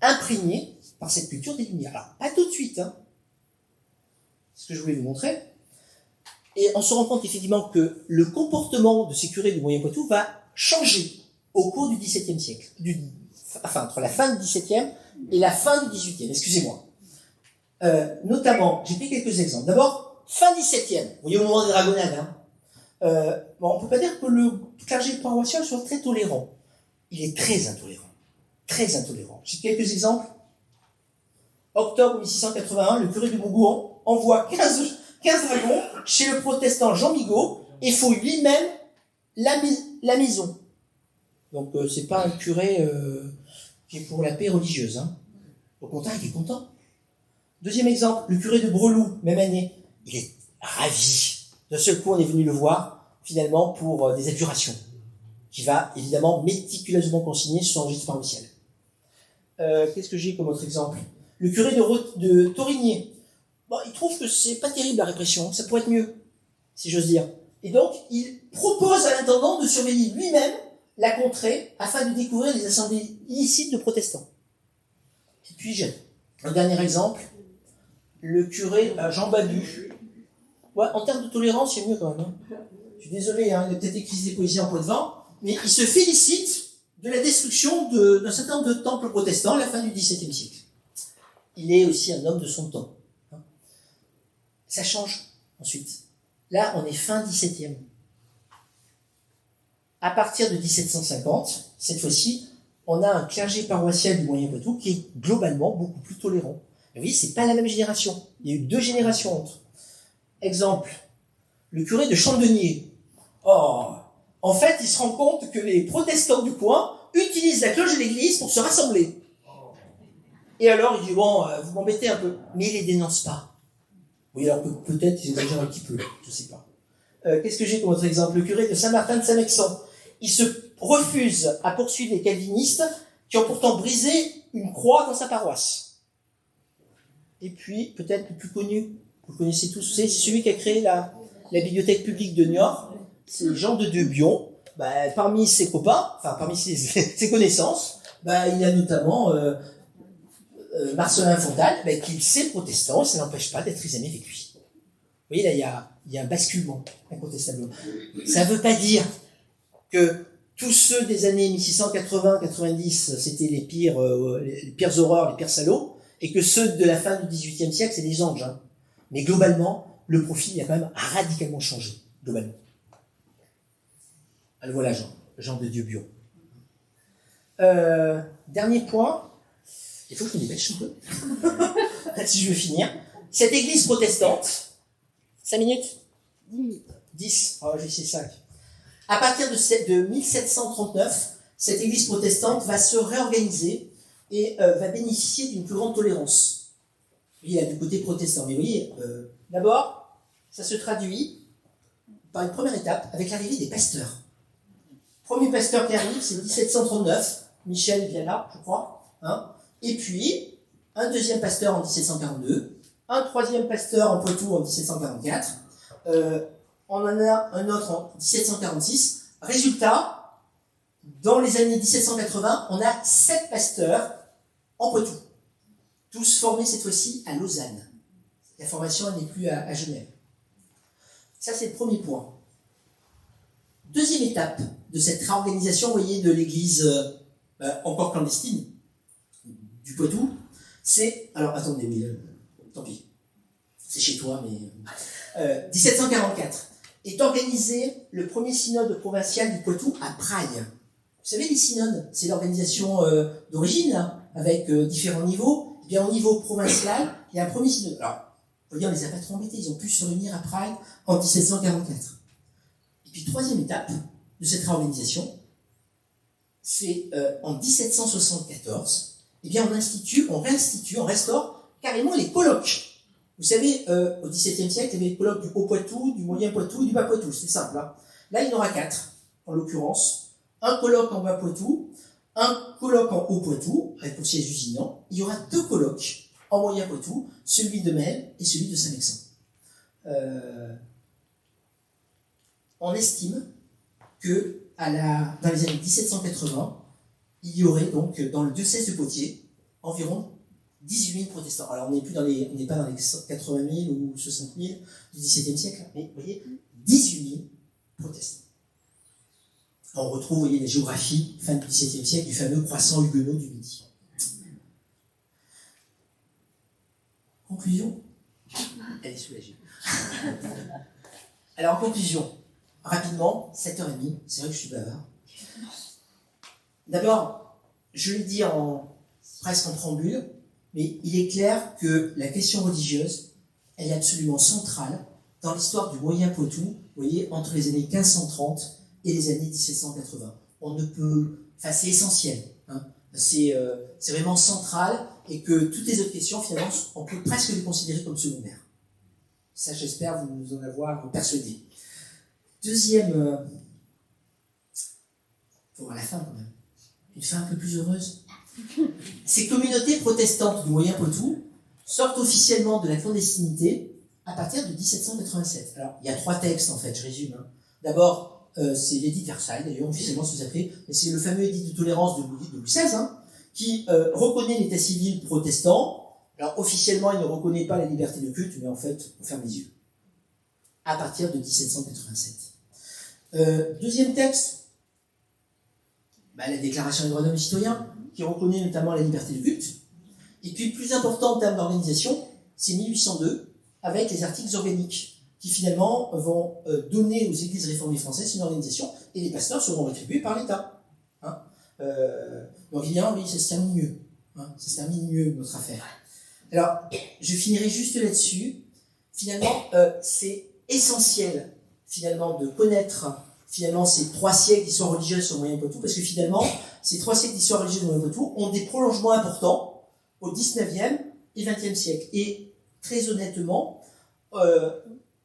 imprégnés par cette culture des Lumières. Alors, pas tout de suite, c'est ce que je voulais vous montrer. Et on se rend compte effectivement que le comportement de ces curés du Moyen Poitou va changer au cours du XVIIe siècle. Entre la fin du XVIIe et la fin du XVIIIe, excusez-moi. Notamment, j'ai pris quelques exemples. D'abord, fin XVIIe, vous voyez au moment des dragonnades. On ne peut pas dire que le clergé paroissial soit très tolérant. Il est très intolérant. Très intolérant. J'ai quelques exemples. Octobre 1681, le curé de Montgouan envoie 15 dragons chez le protestant Jean Migaud et fouille lui-même la maison. Donc, c'est pas un curé qui est pour la paix religieuse. Au contraire, il est content. Deuxième exemple, le curé de Breloux, même année. Il est ravi. D'un seul coup, on est venu le voir, finalement, pour des abjurations, qui va, évidemment, méticuleusement consigner sur son registre paroissial. Qu'est-ce que j'ai comme autre exemple ? Le curé de Torigné. Il trouve que c'est pas terrible la répression, ça pourrait être mieux, si j'ose dire. Et donc, il propose à l'intendant de surveiller lui-même la contrée afin de découvrir les assemblées illicites de protestants. Et puis, un dernier exemple, le curé Jean Babu. En termes de tolérance, c'est mieux quand même. Je suis désolé, il a peut-être écrit des poésies en point de vent, mais il se félicite de la destruction d'un certain nombre de temples protestants à la fin du XVIIe siècle. Il est aussi un homme de son temps. Ça change ensuite. Là, on est fin 17e. À partir de 1750, cette fois-ci, on a un clergé paroissial du Moyen Poitou qui est globalement beaucoup plus tolérant. Et vous voyez, c'est pas la même génération. Il y a eu 2 générations entre. Exemple, le curé de Chandenier. Oh, en fait, il se rend compte que les protestants du coin utilisent la cloche de l'église pour se rassembler. Et alors, il dit, bon, vous m'embêtez un peu. Mais il les dénonce pas. Oui, alors peut-être ils exagèrent un petit peu, je sais pas. Qu'est-ce que j'ai comme autre exemple? Le curé de Saint-Martin de Saint-Mexan. Il se refuse à poursuivre les calvinistes qui ont pourtant brisé une croix dans sa paroisse. Et puis, peut-être le plus connu, vous connaissez tous, c'est celui qui a créé la bibliothèque publique de Niort, c'est Jean de Dieu-Bion. Parmi ses copains, enfin parmi ses connaissances, il y a notamment Marcelin Fontal, qui sait protestant, ça n'empêche pas d'être islamique avec lui. Vous voyez, là, il y a un basculement, incontestablement. Ça ne veut pas dire que tous ceux des années 1680-90, c'était les pires horreurs, les pires salauds, et que ceux de la fin du XVIIIe siècle, c'est des anges. Hein. Mais globalement, le profil a quand même radicalement changé, globalement. Alors voilà Jean de Dieu-Bion. Dernier point, il faut que je me dépêche un peu, là-dessus je veux finir. Cette église protestante, 5 minutes 10 minutes. 10, oh, j'ai essayé 5. À partir de 1739, cette église protestante va se réorganiser et va bénéficier d'une plus grande tolérance. Il y a du côté protestant, mais vous voyez, d'abord, ça se traduit par une première étape avec l'arrivée des pasteurs. Premier pasteur qui arrive, c'est 1739, Michel Viala, je crois. Hein. Et puis, un deuxième pasteur en 1742, un troisième pasteur en Poitou en 1744, on en a un autre en 1746. Résultat, dans les années 1780, on a 7 pasteurs en Poitou. Tous formés cette fois-ci à Lausanne. La formation n'est plus à Genève. Ça, c'est le premier point. Deuxième étape de cette réorganisation, vous voyez, de l'église encore clandestine du Poitou, c'est... Alors, attendez, mais tant pis. C'est chez toi, mais... 1744 est organisé le premier synode provincial du Poitou à Praille. Vous savez, les synodes, c'est l'organisation d'origine, là, avec différents niveaux. Eh bien, au niveau provincial, il y a un premier synode. Alors, vous voyez, on les a pas trop embêtés, ils ont pu se réunir à Prague en 1744. Et puis, troisième étape de cette réorganisation, c'est en 1774, eh bien, on restaure carrément les colloques. Vous savez, au XVIIe siècle, il y avait les colloques du Haut-Poitou, du Moyen-Poitou et du Bas-Poitou. C'est simple. Hein. Là, il y en aura 4, en l'occurrence. Un colloque en Bas-Poitou, un colloque en Haut-Poitou, avec pour siège Lusignan. Il y aura 2 colloques en Moyen-Poitou, celui de Mel et celui de Saint-Mexan. On estime que dans les années 1780, il y aurait donc dans le diocèse de Poitiers environ 18 000 protestants. Alors on n'est pas dans les 80 000 ou 60 000 du XVIIe siècle, mais vous voyez, 18 000 protestants. On retrouve, vous voyez, la géographie fin du XVIIe siècle du fameux croissant huguenot du Midi. Conclusion. Elle est soulagée. Alors en conclusion, rapidement, 7h30, c'est vrai que je suis bavard. D'abord, je l'ai dit presque en préambule, mais il est clair que la question religieuse, elle est absolument centrale dans l'histoire du Moyen-Poitou, vous voyez, entre les années 1530 et les années 1780. C'est essentiel, hein. C'est vraiment central, et que toutes les autres questions, finalement, on peut presque les considérer comme secondaires. Ça, j'espère vous en avoir persuadé. Deuxième, pour voir la fin quand même, une fin un peu plus heureuse. Ces communautés protestantes du Moyen-Poitou sortent officiellement de la clandestinité à partir de 1787. Alors, il y a 3 textes en fait, je résume. Hein. D'abord, c'est l'édit de Versailles, d'ailleurs, officiellement ça s'appelait, mais c'est le fameux édit de tolérance de Louis XVI, hein, qui reconnaît l'état civil protestant. Alors, officiellement, il ne reconnaît pas la liberté de culte, mais en fait, on ferme les yeux. À partir de 1787. Deuxième texte, la Déclaration des droits de l'homme et citoyens, qui reconnaît notamment la liberté de culte. Et puis, le plus important en termes d'organisation, c'est 1802, avec les articles organiques, qui finalement vont donner aux églises réformées françaises une organisation, et les pasteurs seront rétribués par l'État. Hein. Donc évidemment, oui, ça se termine mieux. Hein. Ça se termine mieux, notre affaire. Alors, je finirai juste là-dessus. Finalement, c'est essentiel, finalement, de connaître finalement ces 3 siècles d'histoire religieuse sur le Moyen-Poitou, parce que finalement, ces 3 siècles d'histoire religieuse du Moyen-Poitou ont des prolongements importants au 19e et 20e siècle. Et très honnêtement,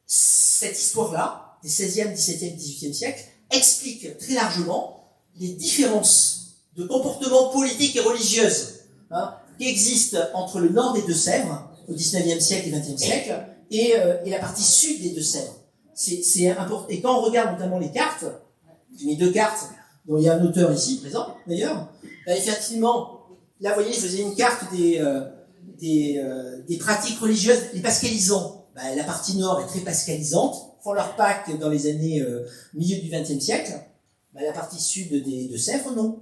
cette histoire-là, des 16e, 17e, 18e siècle, explique très largement les différences de comportement politique et religieuse qui existent entre le nord des Deux-Sèvres, au 19e siècle et 20e siècle, et la partie sud des Deux-Sèvres. C'est important. Et quand on regarde notamment les cartes, j'ai mis 2 cartes, dont il y a un auteur ici présent d'ailleurs, effectivement, là vous voyez, je faisais une carte des pratiques religieuses, les pascalisants. La partie nord est très pascalisante, font leur Pâques dans les années milieu du XXe siècle. La partie sud des Deux-Sèvres, non.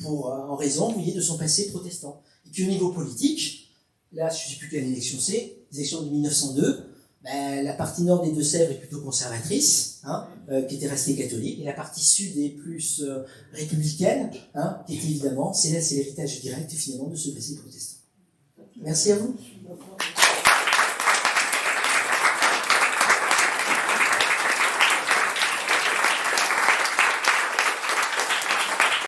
En raison, vous voyez, de son passé protestant. Et puis au niveau politique, là, je ne sais plus quelle élection c'est, l'élection de 1902, la partie nord des Deux-Sèvres est plutôt conservatrice, qui était restée catholique, et la partie sud est plus républicaine, qui est évidemment, c'est l'héritage direct finalement de ce passé protestant. Merci à vous.